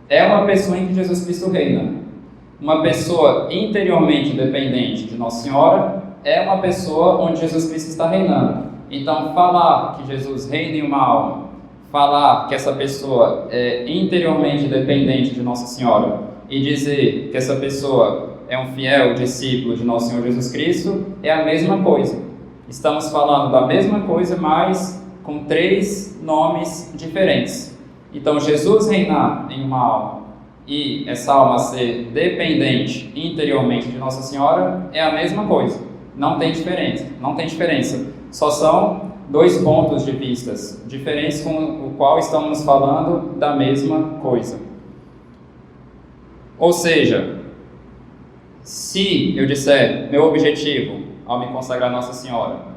é uma pessoa em que Jesus Cristo reina. Uma pessoa interiormente dependente de Nossa Senhora é uma pessoa onde Jesus Cristo está reinando. Então, falar que Jesus reina em uma alma, falar que essa pessoa é interiormente dependente de Nossa Senhora e dizer que essa pessoa é um fiel discípulo de Nosso Senhor Jesus Cristo é a mesma coisa. Estamos falando da mesma coisa, mas com 3 nomes diferentes. Então, Jesus reinar em uma alma e essa alma ser dependente interiormente de Nossa Senhora é a mesma coisa. Não tem diferença. Só são 2 pontos de vista diferentes com o qual estamos falando da mesma coisa. Ou seja, se eu disser meu objetivo ao me consagrar a Nossa Senhora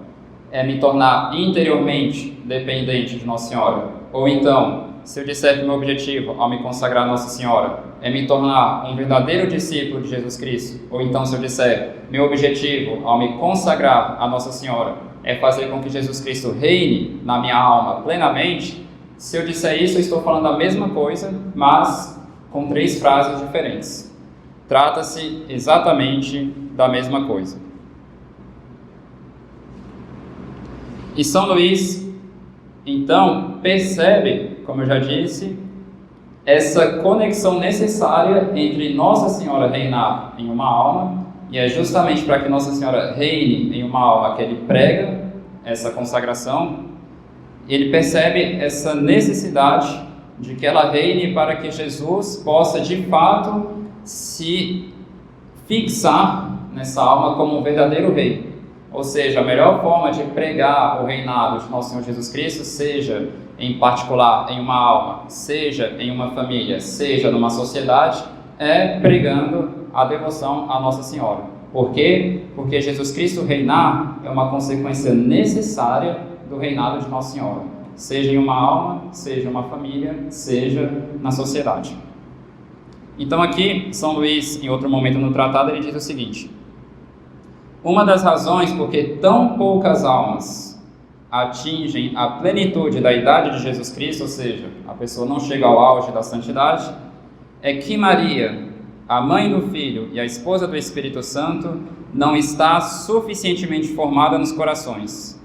é me tornar interiormente dependente de Nossa Senhora, ou então, se eu disser que meu objetivo ao me consagrar a Nossa Senhora é me tornar um verdadeiro discípulo de Jesus Cristo, ou então se eu disser meu objetivo ao me consagrar a Nossa Senhora é fazer com que Jesus Cristo reine na minha alma plenamente, se eu disser isso, eu estou falando a mesma coisa, mas com 3 frases diferentes. Trata-se exatamente da mesma coisa. E São Luís, então, percebe, como eu já disse, essa conexão necessária entre Nossa Senhora reinar em uma alma, e é justamente para que Nossa Senhora reine em uma alma que ele prega essa consagração. Ele percebe essa necessidade de que ela reine para que Jesus possa, de fato, se fixar nessa alma como um verdadeiro rei. Ou seja, a melhor forma de pregar o reinado de Nosso Senhor Jesus Cristo, seja em particular em uma alma, seja em uma família, seja numa sociedade, é pregando a devoção à Nossa Senhora. Por quê? Porque Jesus Cristo reinar é uma consequência necessária do reinado de Nossa Senhora, seja em uma alma, seja em uma família, seja na sociedade. Então aqui, São Luís, em outro momento no tratado, ele diz o seguinte: uma das razões por que tão poucas almas atingem a plenitude da idade de Jesus Cristo, ou seja, a pessoa não chega ao auge da santidade, é que Maria, a mãe do Filho e a esposa do Espírito Santo, não está suficientemente formada nos corações.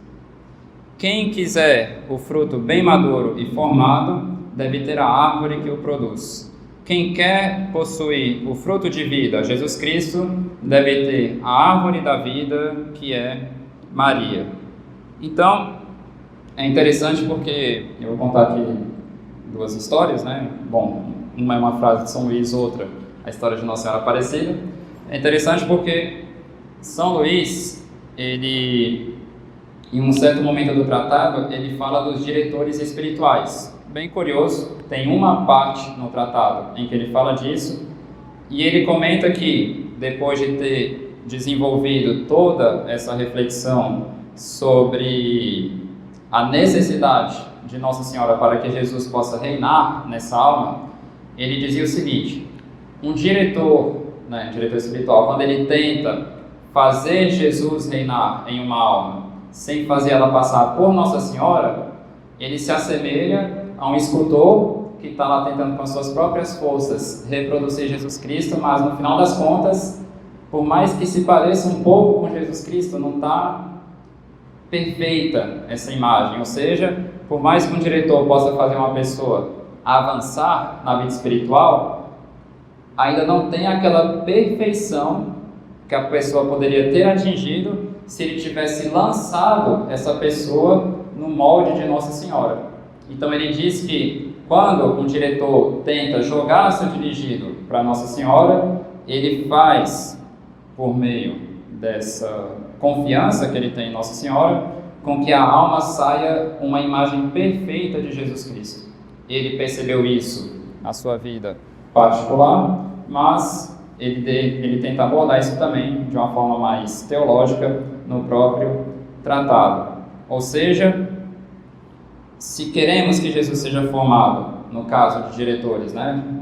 Quem quiser o fruto bem maduro e formado, deve ter a árvore que o produz. quem quer possuir o fruto de vida, Jesus Cristo, deve ter a árvore da vida, que é Maria. Então, é interessante porque eu vou contar aqui duas histórias, né? Bom, uma é uma frase de São Luís, outra a história de Nossa Senhora Aparecida. É interessante porque São Luís, ele, em um certo momento do tratado, ele fala dos diretores espirituais. Bem curioso, tem uma parte no tratado em que ele fala disso, e ele comenta que, depois de ter desenvolvido toda essa reflexão sobre a necessidade de Nossa Senhora para que Jesus possa reinar nessa alma, ele dizia o seguinte: um diretor espiritual, quando ele tenta fazer Jesus reinar em uma alma sem fazer ela passar por Nossa Senhora, ele se assemelha a um escultor que está lá tentando com as suas próprias forças reproduzir Jesus Cristo, mas no final das contas, por mais que se pareça um pouco com Jesus Cristo, não está perfeita essa imagem. Ou seja, por mais que um diretor possa fazer uma pessoa avançar na vida espiritual, ainda não tem aquela perfeição que a pessoa poderia ter atingido se ele tivesse lançado essa pessoa no molde de Nossa Senhora. Então ele diz que quando um diretor tenta jogar seu dirigido para Nossa Senhora, ele faz, por meio dessa confiança que ele tem em Nossa Senhora, com que a alma saia uma imagem perfeita de Jesus Cristo. Ele percebeu isso na sua vida particular, mas ele tenta abordar isso também de uma forma mais teológica no próprio tratado. Ou seja, se queremos que Jesus seja formado, no caso de diretores,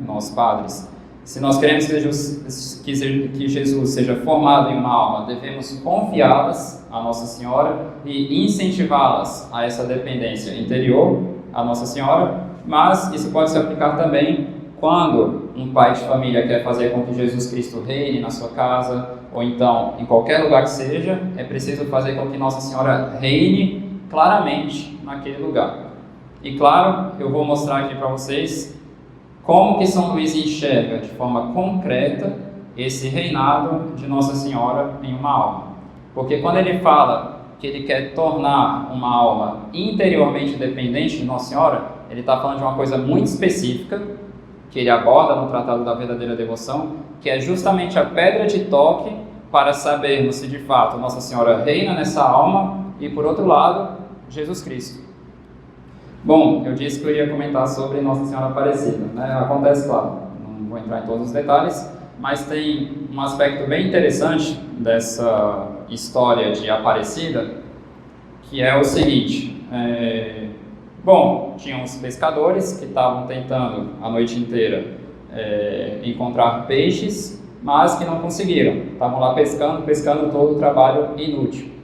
nós padres, se nós queremos que Jesus seja formado em uma alma, devemos confiá-las a Nossa Senhora e incentivá-las a essa dependência interior a Nossa Senhora, mas isso pode se aplicar também quando um pai de família quer fazer com que Jesus Cristo reine na sua casa, ou então em qualquer lugar que seja, é preciso fazer com que Nossa Senhora reine claramente naquele lugar. E claro, eu vou mostrar aqui para vocês como que São Luís enxerga de forma concreta esse reinado de Nossa Senhora em uma alma. Porque quando ele fala que ele quer tornar uma alma interiormente dependente de Nossa Senhora, ele está falando de uma coisa muito específica, que ele aborda no Tratado da Verdadeira Devoção, que é justamente a pedra de toque para sabermos se de fato Nossa Senhora reina nessa alma e, por outro lado, Jesus Cristo. Bom, eu disse que eu ia comentar sobre Nossa Senhora Aparecida. Acontece, claro, não vou entrar em todos os detalhes, mas tem um aspecto bem interessante dessa história de Aparecida, que é o seguinte. Bom, tinha uns pescadores que estavam tentando a noite inteira encontrar peixes, mas que não conseguiram. Estavam lá pescando todo o trabalho inútil.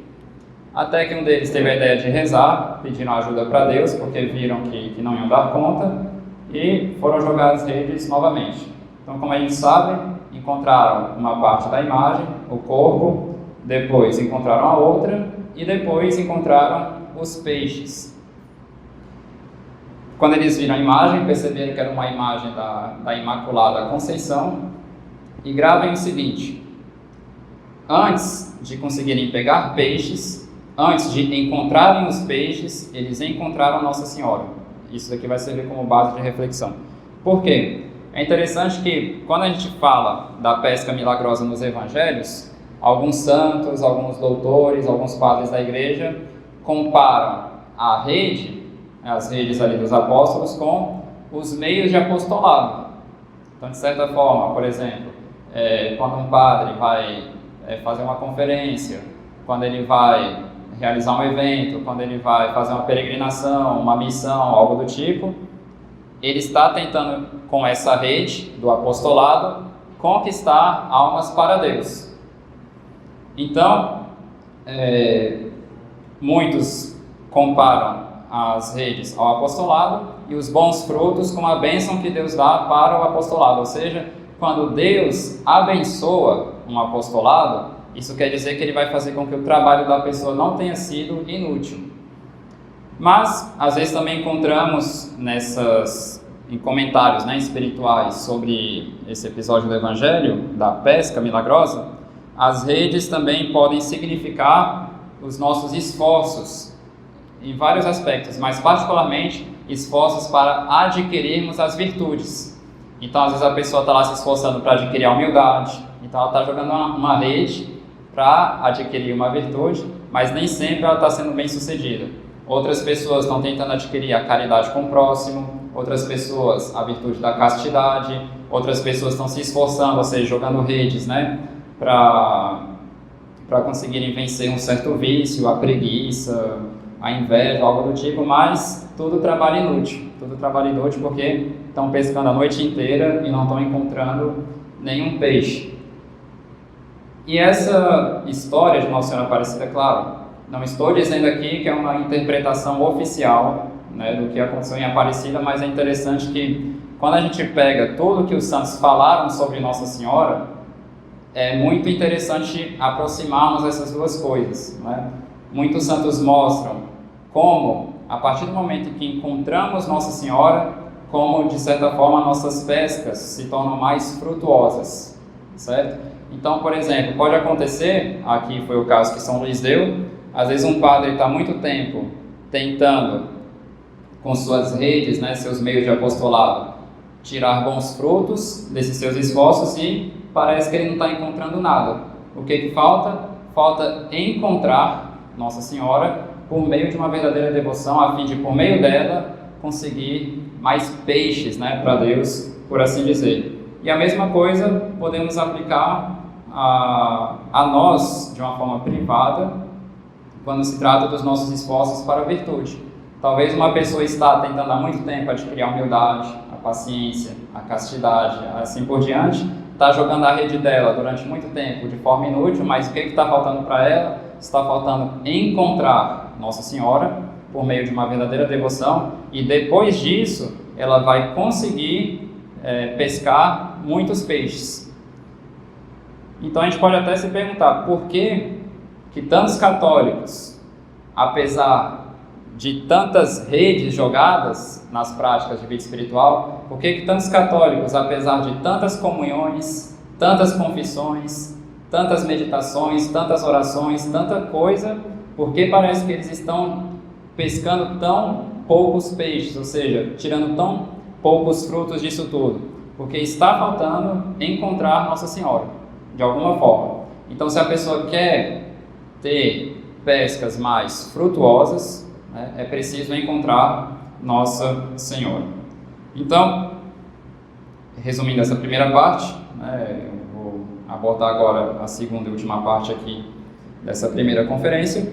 Até que um deles teve a ideia de rezar, pedindo ajuda para Deus, porque viram que não iam dar conta, e foram jogar as redes novamente. Então, como a gente sabe, encontraram uma parte da imagem, o corpo, depois encontraram a outra, e depois encontraram os peixes. Quando eles viram a imagem, perceberam que era uma imagem da Imaculada Conceição, e gravem o seguinte: antes de conseguirem pegar peixes, antes de encontrarem os peixes, eles encontraram Nossa Senhora. Isso daqui vai servir como base de reflexão. Por quê? É interessante que, quando a gente fala da pesca milagrosa nos evangelhos, alguns santos, alguns doutores, alguns padres da igreja comparam a rede, as redes ali dos apóstolos, com os meios de apostolado. Então, de certa forma, por exemplo, quando um padre vai fazer uma conferência, quando ele vai realizar um evento, quando ele vai fazer uma peregrinação, uma missão, algo do tipo, ele está tentando, com essa rede do apostolado, conquistar almas para Deus. Então, muitos comparam as redes ao apostolado e os bons frutos com a bênção que Deus dá para o apostolado. Ou seja, quando Deus abençoa um apostolado, isso quer dizer que ele vai fazer com que o trabalho da pessoa não tenha sido inútil. Mas, às vezes também encontramos em comentários, né, espirituais sobre esse episódio do Evangelho, da pesca milagrosa, as redes também podem significar os nossos esforços em vários aspectos, mas particularmente esforços para adquirirmos as virtudes. Então, às vezes a pessoa está lá se esforçando para adquirir a humildade, então ela está jogando uma rede para adquirir uma virtude, mas nem sempre ela está sendo bem sucedida. Outras pessoas estão tentando adquirir a caridade com o próximo, outras pessoas a virtude da castidade, outras pessoas estão se esforçando, ou seja, jogando redes, né, para conseguirem vencer um certo vício, a preguiça, a inveja, algo do tipo, mas tudo trabalho inútil porque estão pescando a noite inteira e não estão encontrando nenhum peixe. E essa história de Nossa Senhora Aparecida, claro, não estou dizendo aqui que é uma interpretação oficial, né, do que aconteceu em Aparecida, mas é interessante que quando a gente pega tudo que os santos falaram sobre Nossa Senhora, é muito interessante aproximarmos essas duas coisas, né? Muitos santos mostram como, a partir do momento em que encontramos Nossa Senhora, como de certa forma nossas pescas se tornam mais frutuosas, certo? Então, por exemplo, pode acontecer, aqui foi o caso que São Luís deu, às vezes um padre está muito tempo tentando, com suas redes, né, seus meios de apostolado, tirar bons frutos desses seus esforços e parece que ele não está encontrando nada. O que falta? Falta encontrar Nossa Senhora por meio de uma verdadeira devoção, a fim de, por meio dela, conseguir mais peixes, né, para Deus, por assim dizer. E a mesma coisa podemos aplicar a nós, de uma forma privada, quando se trata dos nossos esforços para a virtude. Talvez uma pessoa está tentando há muito tempo adquirir a humildade, a paciência, a castidade, assim por diante, está jogando a rede dela durante muito tempo de forma inútil, mas o que está faltando para ela? Está faltando encontrar Nossa Senhora por meio de uma verdadeira devoção, e depois disso ela vai conseguir pescar muitos peixes. Então a gente pode até se perguntar por que tantos católicos, apesar de tantas redes jogadas nas práticas de vida espiritual, por que tantos católicos, apesar de tantas comunhões, tantas confissões, tantas meditações, tantas orações, tanta coisa, por que parece que eles estão pescando tão poucos peixes, ou seja, tirando tão poucos frutos disso tudo? Porque está faltando encontrar Nossa Senhora, de alguma forma. Então, se a pessoa quer ter pescas mais frutuosas, né, é preciso encontrar Nossa Senhora. Então, resumindo essa primeira parte, né, eu vou abordar agora a segunda e última parte aqui dessa primeira conferência.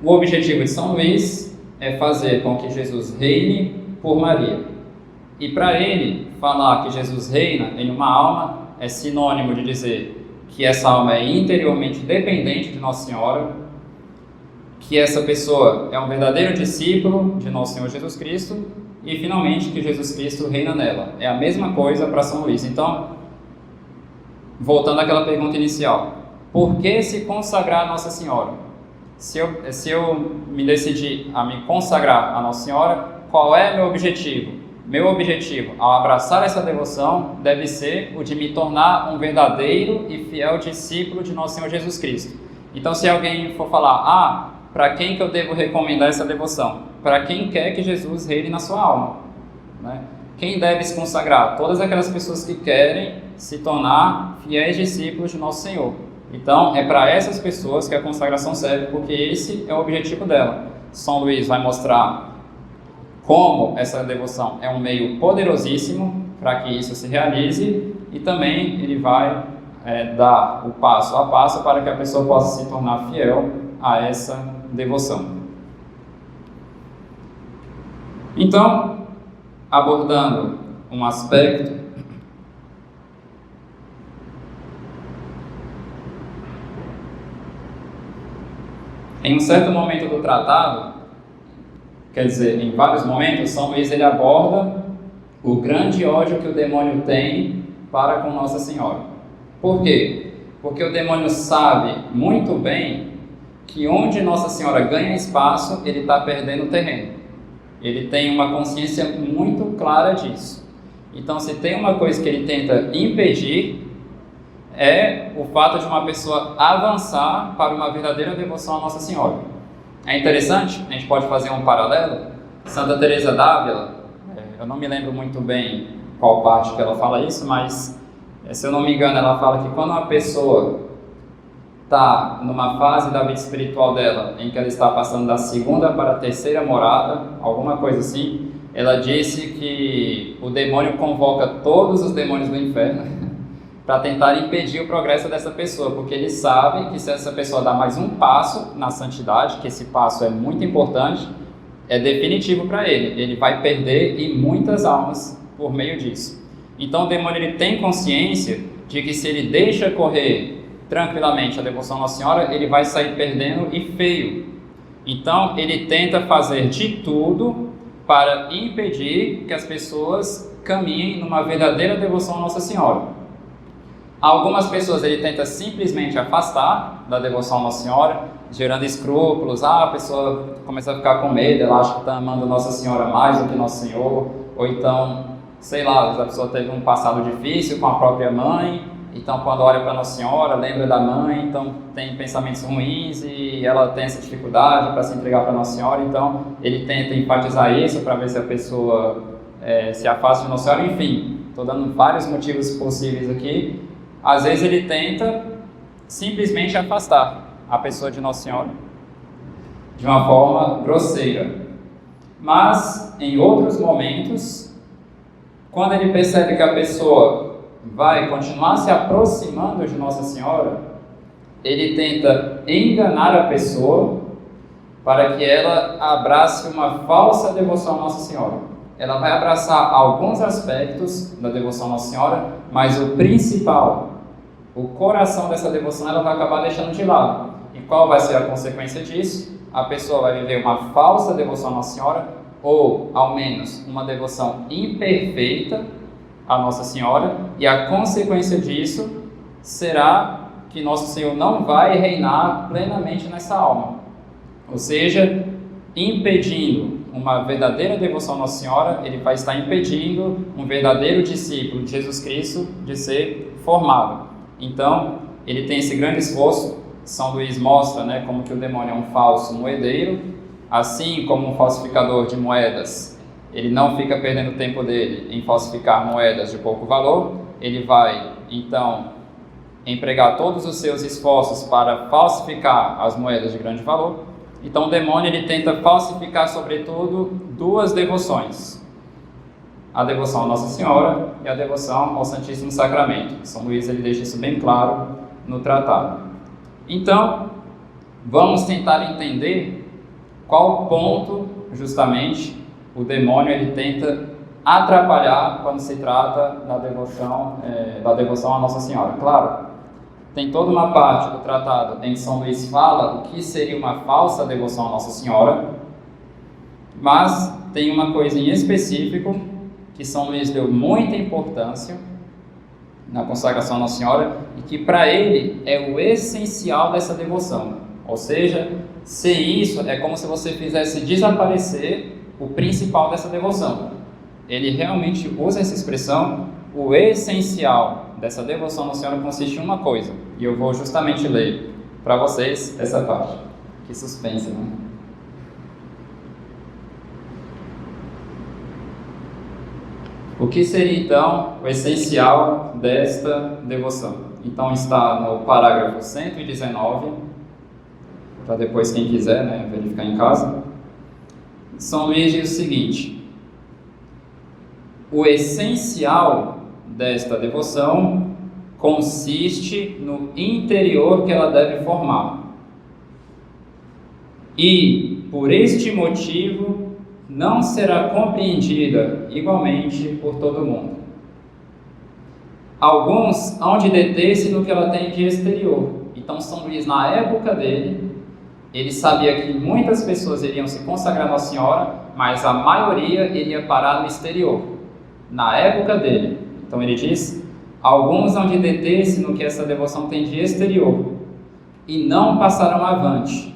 O objetivo de São Luís é fazer com que Jesus reine por Maria. E para ele, falar que Jesus reina em uma alma é sinônimo de dizer que essa alma é interiormente dependente de Nossa Senhora, que essa pessoa é um verdadeiro discípulo de Nosso Senhor Jesus Cristo e, finalmente, que Jesus Cristo reina nela. É a mesma coisa para São Luís. Então, voltando àquela pergunta inicial, por que se consagrar a Nossa Senhora? Se eu me decidir a me consagrar a Nossa Senhora, qual é meu objetivo? Meu objetivo, ao abraçar essa devoção, deve ser o de me tornar um verdadeiro e fiel discípulo de Nosso Senhor Jesus Cristo. Então, se alguém for falar, para quem que eu devo recomendar essa devoção? Para quem quer que Jesus reine na sua alma, né? Quem deve se consagrar? Todas aquelas pessoas que querem se tornar fiéis discípulos de Nosso Senhor. Então, é para essas pessoas que a consagração serve, porque esse é o objetivo dela. São Luís vai mostrar como essa devoção é um meio poderosíssimo para que isso se realize, e também ele vai dar o passo a passo para que a pessoa possa se tornar fiel a essa devoção. Então, abordando um aspecto em um certo momento do tratado, quer dizer, em vários momentos, São Luís ele aborda o grande ódio que o demônio tem para com Nossa Senhora. Por quê? Porque o demônio sabe muito bem que onde Nossa Senhora ganha espaço, ele está perdendo terreno. Ele tem uma consciência muito clara disso. Então, se tem uma coisa que ele tenta impedir, é o fato de uma pessoa avançar para uma verdadeira devoção a Nossa Senhora. É interessante, a gente pode fazer um paralelo. Santa Teresa d'Ávila, eu não me lembro muito bem qual parte que ela fala isso, mas, se eu não me engano, ela fala que quando uma pessoa está numa fase da vida espiritual dela, em que ela está passando da segunda para a terceira morada, alguma coisa assim, ela disse que o demônio convoca todos os demônios do inferno para tentar impedir o progresso dessa pessoa, porque ele sabe que se essa pessoa dá mais um passo na santidade, que esse passo é muito importante, é definitivo para ele. Ele vai perder e muitas almas por meio disso. Então o demônio ele tem consciência de que se ele deixa correr tranquilamente a devoção a Nossa Senhora, ele vai sair perdendo e feio. Então ele tenta fazer de tudo para impedir que as pessoas caminhem numa verdadeira devoção a Nossa Senhora. Algumas pessoas ele tenta simplesmente afastar da devoção a Nossa Senhora, gerando escrúpulos. A pessoa começa a ficar com medo, ela acha que está amando Nossa Senhora mais do que Nosso Senhor, ou então, sei lá, a pessoa teve um passado difícil com a própria mãe, então quando olha para Nossa Senhora, lembra da mãe, então tem pensamentos ruins e ela tem essa dificuldade para se entregar para Nossa Senhora, então ele tenta enfatizar isso para ver se a pessoa se afasta de Nossa Senhora. Enfim, estou dando vários motivos possíveis aqui. Às vezes ele tenta simplesmente afastar a pessoa de Nossa Senhora de uma forma grosseira. Mas, em outros momentos, quando ele percebe que a pessoa vai continuar se aproximando de Nossa Senhora, ele tenta enganar a pessoa para que ela abrace uma falsa devoção a Nossa Senhora. Ela vai abraçar alguns aspectos da devoção a Nossa Senhora, mas o principal, o coração dessa devoção, ela vai acabar deixando de lado. E qual vai ser a consequência disso? A pessoa vai viver uma falsa devoção a Nossa Senhora, ou, ao menos, uma devoção imperfeita a Nossa Senhora, e a consequência disso será que Nosso Senhor não vai reinar plenamente nessa alma. Ou seja, impedindo uma verdadeira devoção a Nossa Senhora, ele vai estar impedindo um verdadeiro discípulo de Jesus Cristo de ser formado. Então, ele tem esse grande esforço. São Luís mostra, como que o demônio é um falso moedeiro, assim como um falsificador de moedas. Ele não fica perdendo o tempo dele em falsificar moedas de pouco valor, ele vai, então, empregar todos os seus esforços para falsificar as moedas de grande valor. Então, o demônio ele tenta falsificar, sobretudo, duas devoções: a devoção a Nossa Senhora e a devoção ao Santíssimo Sacramento. São Luís ele deixa isso bem claro no tratado. Então, vamos tentar entender qual ponto, justamente, o demônio ele tenta atrapalhar quando se trata da devoção a Nossa Senhora. Claro, tem toda uma parte do tratado em que São Luís fala o que seria uma falsa devoção a Nossa Senhora, mas tem uma coisa em específico que São Luís deu muita importância na consagração a Nossa Senhora e que para ele é o essencial dessa devoção. Ou seja, sem isso é como se você fizesse desaparecer o principal dessa devoção. Ele realmente usa essa expressão: o essencial dessa devoção a Nossa Senhora consiste em uma coisa, e eu vou justamente ler para vocês essa parte. Que suspense, né? O que seria então o essencial desta devoção? Então está no parágrafo 119, para depois quem quiser verificar em casa. São Luís diz o seguinte: o essencial desta devoção consiste no interior que ela deve formar. E, por este motivo, não será compreendida igualmente por todo mundo. Alguns hão de deter-se no que ela tem de exterior. Então, São Luís, na época dele, ele sabia que muitas pessoas iriam se consagrar a Nossa Senhora, mas a maioria iria parar no exterior, na época dele. Então ele diz: alguns hão de deter-se no que essa devoção tem de exterior, e não passarão avante.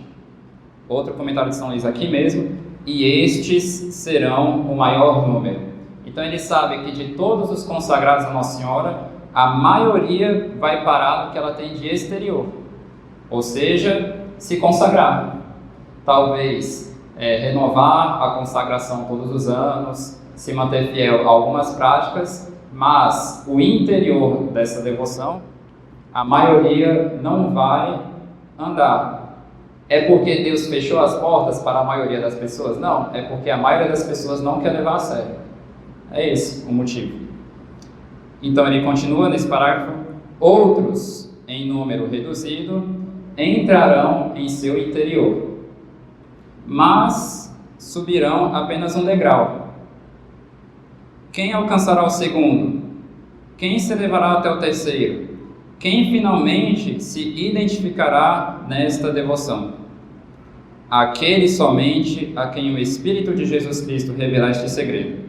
Outro comentário de São Luís aqui mesmo: e estes serão o maior número. Então ele sabe que de todos os consagrados a Nossa Senhora, a maioria vai parar no que ela tem de exterior, ou seja, se consagrar. Talvez renovar a consagração todos os anos, se manter fiel a algumas práticas, mas o interior dessa devoção, a maioria não vai andar. É porque Deus fechou as portas para a maioria das pessoas? Não, é porque a maioria das pessoas não quer levar a sério. É esse o motivo. Então ele continua nesse parágrafo: outros, em número reduzido, entrarão em seu interior, mas subirão apenas um degrau. Quem alcançará o segundo? Quem se elevará até o terceiro? Quem finalmente se identificará nesta devoção? Aquele somente a quem o Espírito de Jesus Cristo revelar este segredo.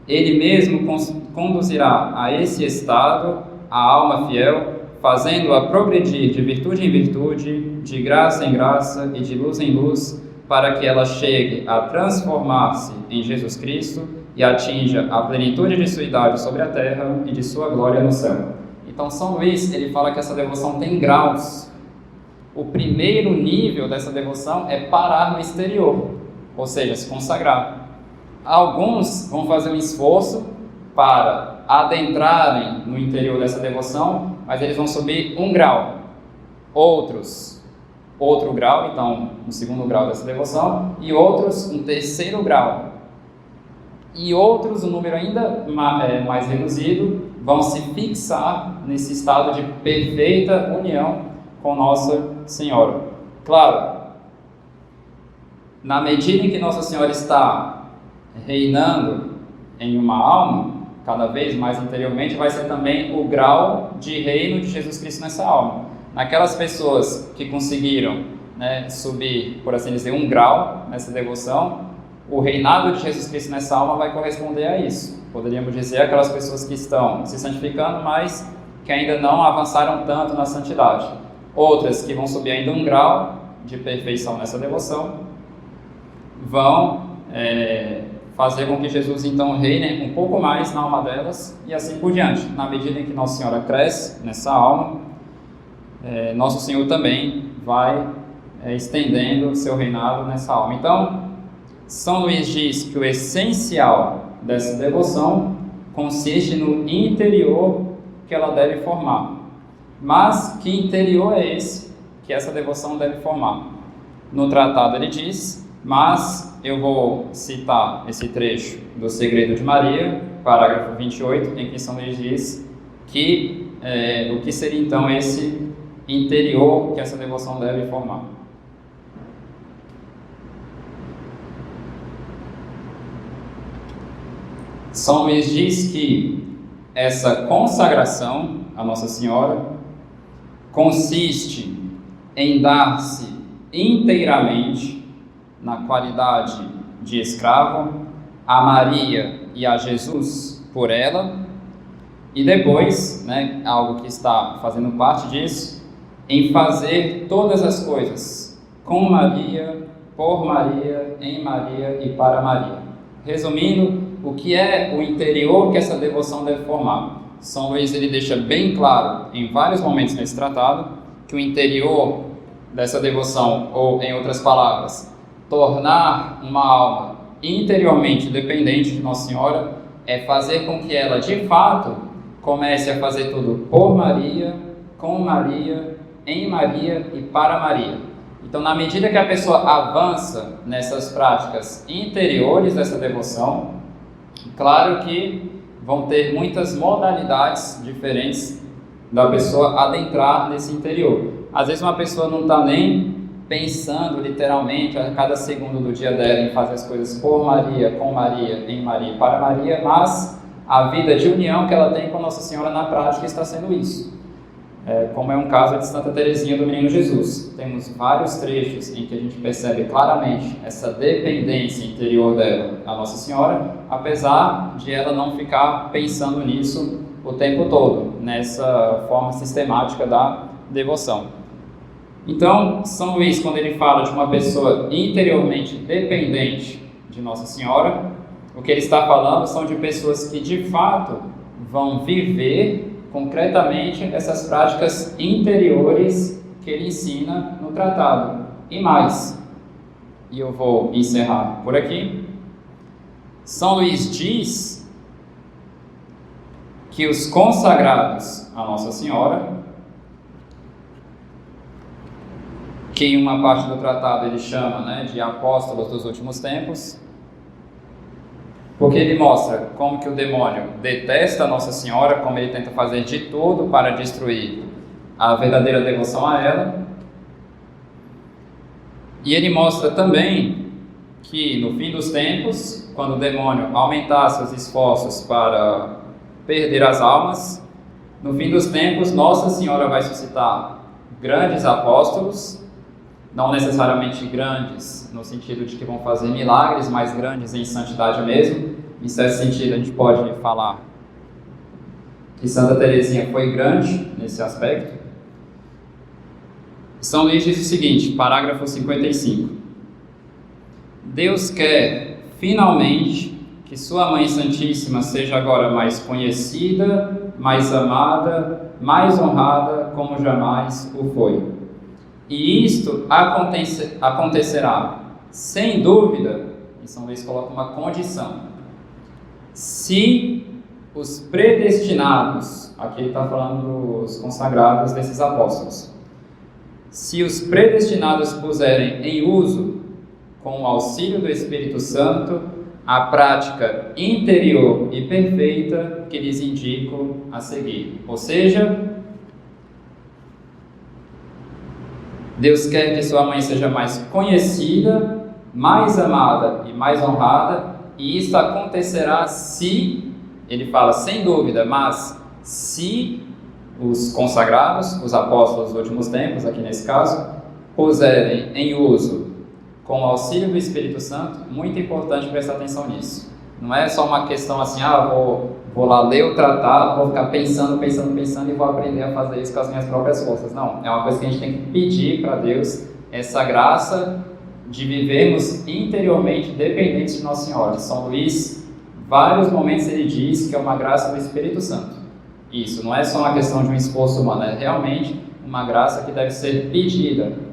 Ele mesmo conduzirá a esse estado a alma fiel, fazendo-a progredir de virtude em virtude, de graça em graça e de luz em luz, para que ela chegue a transformar-se em Jesus Cristo e atinja a plenitude de sua idade sobre a terra e de sua glória no céu. Então São Luís, ele fala que essa devoção tem graus. O primeiro nível dessa devoção é parar no exterior, ou seja, se consagrar. Alguns vão fazer um esforço para adentrarem no interior dessa devoção, mas eles vão subir um grau. Outros, outro grau, então um segundo grau dessa devoção, e outros um terceiro grau. E outros, um número ainda mais reduzido, vão se fixar nesse estado de perfeita união com Nossa Senhora. Claro, na medida em que Nossa Senhora está reinando em uma alma, cada vez mais interiormente, vai ser também o grau de reino de Jesus Cristo nessa alma. Naquelas pessoas que conseguiram subir, por assim dizer, um grau nessa devoção, o reinado de Jesus Cristo nessa alma vai corresponder a isso. Poderíamos dizer aquelas pessoas que estão se santificando, mas que ainda não avançaram tanto na santidade. Outras que vão subir ainda um grau de perfeição nessa devoção, vão fazer com que Jesus então reine um pouco mais na alma delas e assim por diante. Na medida em que Nossa Senhora cresce nessa alma, Nosso Senhor também vai estendendo seu reinado nessa alma. Então, São Luís diz que o essencial dessa devoção consiste no interior que ela deve formar. Mas que interior é esse que essa devoção deve formar? No tratado ele diz, mas eu vou citar esse trecho do Segredo de Maria, parágrafo 28, em que São Luís diz que o que seria então esse interior que essa devoção deve formar. São Luís diz que essa consagração a Nossa Senhora consiste em dar-se inteiramente, na qualidade de escravo, a Maria e a Jesus por ela, e depois, algo que está fazendo parte disso, em fazer todas as coisas com Maria, por Maria, em Maria e para Maria. Resumindo, o que é o interior que essa devoção deve formar? São Luís ele deixa bem claro, em vários momentos nesse tratado, que o interior dessa devoção, ou em outras palavras, tornar uma alma interiormente dependente de Nossa Senhora, é fazer com que ela, de fato, comece a fazer tudo por Maria, com Maria, em Maria e para Maria. Então, na medida que a pessoa avança nessas práticas interiores dessa devoção, claro que vão ter muitas modalidades diferentes da pessoa adentrar nesse interior. Às vezes uma pessoa não está nem pensando literalmente a cada segundo do dia dela em fazer as coisas por Maria, com Maria, em Maria e para Maria, mas a vida de união que ela tem com Nossa Senhora na prática está sendo isso. Como é um caso de Santa Teresinha do Menino Jesus. Temos vários trechos em que a gente percebe claramente essa dependência interior dela a Nossa Senhora, apesar de ela não ficar pensando nisso o tempo todo, nessa forma sistemática da devoção. Então, São Luís, quando ele fala de uma pessoa interiormente dependente de Nossa Senhora, o que ele está falando são de pessoas que de fato vão viver concretamente essas práticas interiores que ele ensina no tratado. E mais, e eu vou encerrar por aqui, São Luís diz que os consagrados a Nossa Senhora, que em uma parte do tratado ele chama, de apóstolos dos últimos tempos, porque ele mostra como que o demônio detesta Nossa Senhora, como ele tenta fazer de tudo para destruir a verdadeira devoção a ela. E ele mostra também que no fim dos tempos, quando o demônio aumentar seus esforços para perder as almas, no fim dos tempos Nossa Senhora vai suscitar grandes apóstolos, não necessariamente grandes no sentido de que vão fazer milagres, mas grandes em santidade mesmo. Em certo sentido, a gente pode falar que Santa Teresinha foi grande nesse aspecto. São Luís diz o seguinte, parágrafo 55. Deus quer, finalmente, que sua Mãe Santíssima seja agora mais conhecida, mais amada, mais honrada, como jamais o foi. E isto acontecerá, sem dúvida, e São Luís coloca uma condição, se os predestinados, aqui ele está falando dos consagrados desses apóstolos, se os predestinados puserem em uso, com o auxílio do Espírito Santo, a prática interior e perfeita que lhes indico a seguir. Ou seja, Deus quer que sua mãe seja mais conhecida, mais amada e mais honrada, e isso acontecerá se, ele fala sem dúvida, mas se os consagrados, os apóstolos dos últimos tempos, aqui nesse caso, puserem em uso, com o auxílio do Espírito Santo, muito importante prestar atenção nisso. Não é só uma questão assim, vou lá ler o tratado, vou ficar pensando e vou aprender a fazer isso com as minhas próprias forças. Não, é uma coisa que a gente tem que pedir para Deus, essa graça de vivermos interiormente dependentes de Nossa Senhora. São Luís, vários momentos ele diz que é uma graça do Espírito Santo. Isso, não é só uma questão de um esforço humano, é realmente uma graça que deve ser pedida.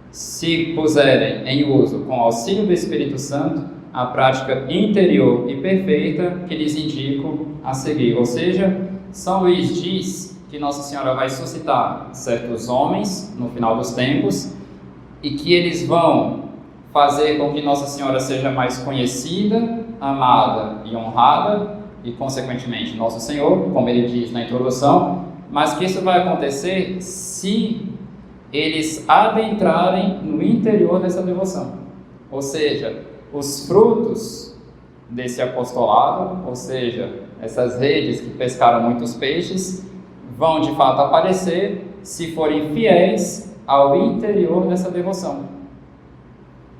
Se puserem em uso, com o auxílio do Espírito Santo, a prática interior e perfeita que lhes indico a seguir. Ou seja, São Luís diz que Nossa Senhora vai suscitar certos homens no final dos tempos e que eles vão fazer com que Nossa Senhora seja mais conhecida, amada e honrada, e consequentemente Nosso Senhor, como ele diz na introdução, mas que isso vai acontecer se eles adentrarem no interior dessa devoção. Ou seja, os frutos desse apostolado, ou seja, essas redes que pescaram muitos peixes, vão de fato aparecer se forem fiéis ao interior dessa devoção.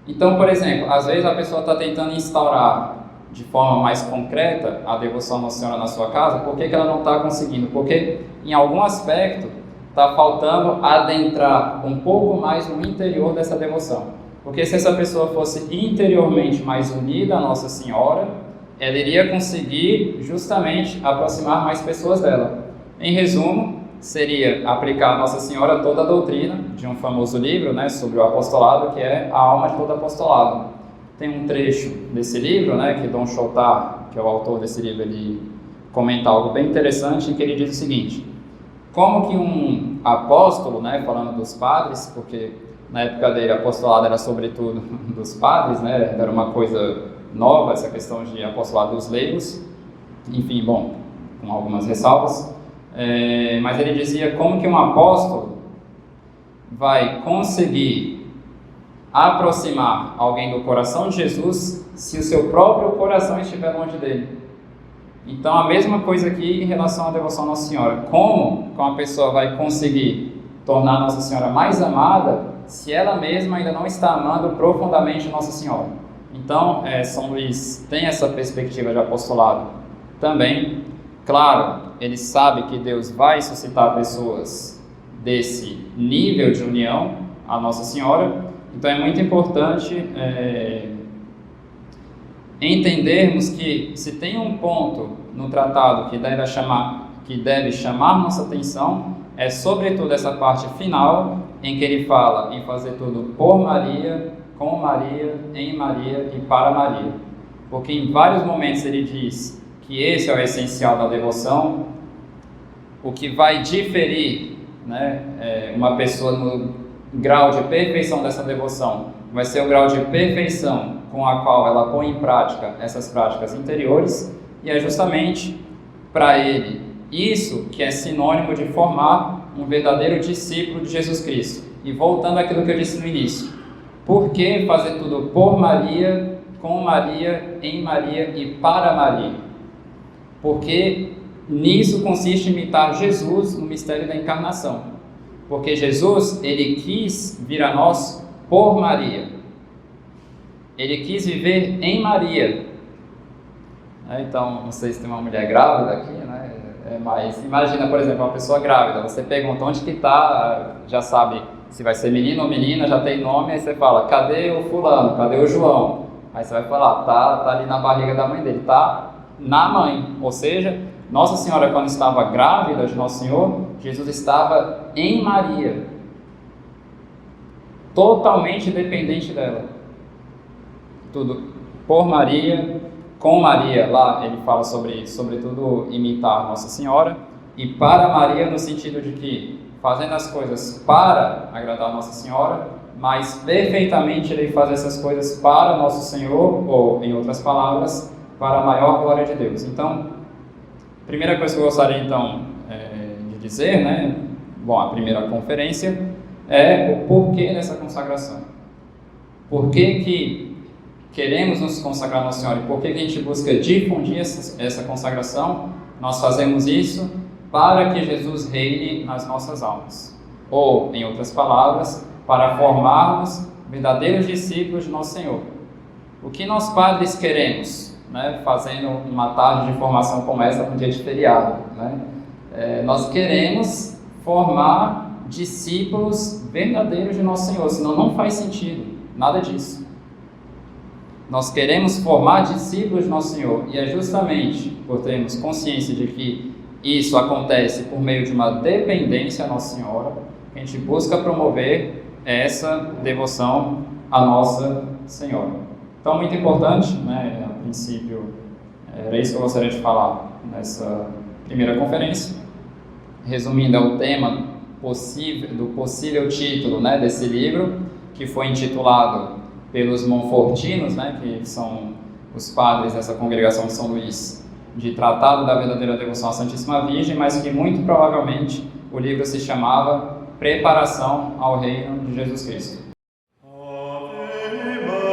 Então, por exemplo, às vezes a pessoa está tentando instaurar de forma mais concreta a devoção a Nossa Senhora na sua casa. Por que ela não está conseguindo? Porque em algum aspecto está faltando adentrar um pouco mais no interior dessa devoção. Porque se essa pessoa fosse interiormente mais unida à Nossa Senhora, ela iria conseguir justamente aproximar mais pessoas dela. Em resumo, seria aplicar a Nossa Senhora toda a doutrina de um famoso livro, sobre o apostolado, que é A Alma de Todo Apostolado. Tem um trecho desse livro, que Dom Chautard, que é o autor desse livro, ele comenta algo bem interessante, em que ele diz o seguinte: como que um apóstolo, falando dos padres, porque na época dele apostolado era sobretudo dos padres, era uma coisa nova essa questão de apostolado dos leigos, enfim, com algumas ressalvas, mas ele dizia como que um apóstolo vai conseguir aproximar alguém do coração de Jesus se o seu próprio coração estiver longe dele. Então, a mesma coisa aqui em relação à devoção a Nossa Senhora. Como uma pessoa vai conseguir tornar Nossa Senhora mais amada se ela mesma ainda não está amando profundamente Nossa Senhora? Então, São Luís tem essa perspectiva de apostolado também. Claro, ele sabe que Deus vai suscitar pessoas desse nível de união a Nossa Senhora. Então é muito importante entendermos que se tem um ponto no tratado que deve chamar nossa atenção, é sobretudo essa parte final, em que ele fala em fazer tudo por Maria, com Maria, em Maria e para Maria. Porque em vários momentos ele diz que esse é o essencial da devoção. O que vai diferir, né, uma pessoa no grau de perfeição dessa devoção vai ser o grau de perfeição com a qual ela põe em prática essas práticas interiores, e é justamente para ele isso que é sinônimo de formar um verdadeiro discípulo de Jesus Cristo. E voltando àquilo que eu disse no início, por que fazer tudo por Maria, com Maria, em Maria e para Maria? Porque nisso consiste em imitar Jesus no mistério da encarnação. Porque Jesus, ele quis vir a nós por Maria. Ele quis viver em Maria. Então, não sei se tem uma mulher grávida aqui, né? Mas imagina, por exemplo, uma pessoa grávida. Você pergunta onde que está, já sabe se vai ser menino ou menina, já tem nome, aí você fala, cadê o fulano, cadê o João? Aí você vai falar, tá ali na barriga da mãe dele, tá na mãe. Ou seja, Nossa Senhora, quando estava grávida de Nosso Senhor, Jesus estava em Maria, totalmente dependente dela. Tudo por Maria, com Maria. Lá ele fala sobretudo imitar Nossa Senhora, e para Maria no sentido de que fazendo as coisas para agradar Nossa Senhora, mas perfeitamente ele faz essas coisas para Nosso Senhor, ou em outras palavras, para a maior glória de Deus. Então, a primeira coisa que eu gostaria então de dizer, né? Bom, a primeira conferência é o porquê dessa consagração. Por que queremos nos consagrar a Nossa Senhora? E por que a gente busca difundir essa consagração? Nós fazemos isso para que Jesus reine nas nossas almas. Ou, em outras palavras, para formarmos verdadeiros discípulos de Nosso Senhor. O que nós padres queremos, né, fazendo uma tarde de formação como essa, um dia de feriado, né? Nós queremos formar discípulos verdadeiros de Nosso Senhor, senão não faz sentido, nada disso. Nós queremos formar discípulos de Nosso Senhor, e é justamente por termos consciência de que isso acontece por meio de uma dependência a Nossa Senhora, que a gente busca promover essa devoção à Nossa Senhora. Então, muito importante, né, a princípio, era isso que eu gostaria de falar nessa primeira conferência. Resumindo, é o tema do possível título, né, desse livro, que foi intitulado pelos Monfortinos, né, que são os padres dessa congregação de São Luís, de Tratado da Verdadeira Devoção à Santíssima Virgem, mas que muito provavelmente o livro se chamava Preparação ao Reino de Jesus Cristo. Ave Maria.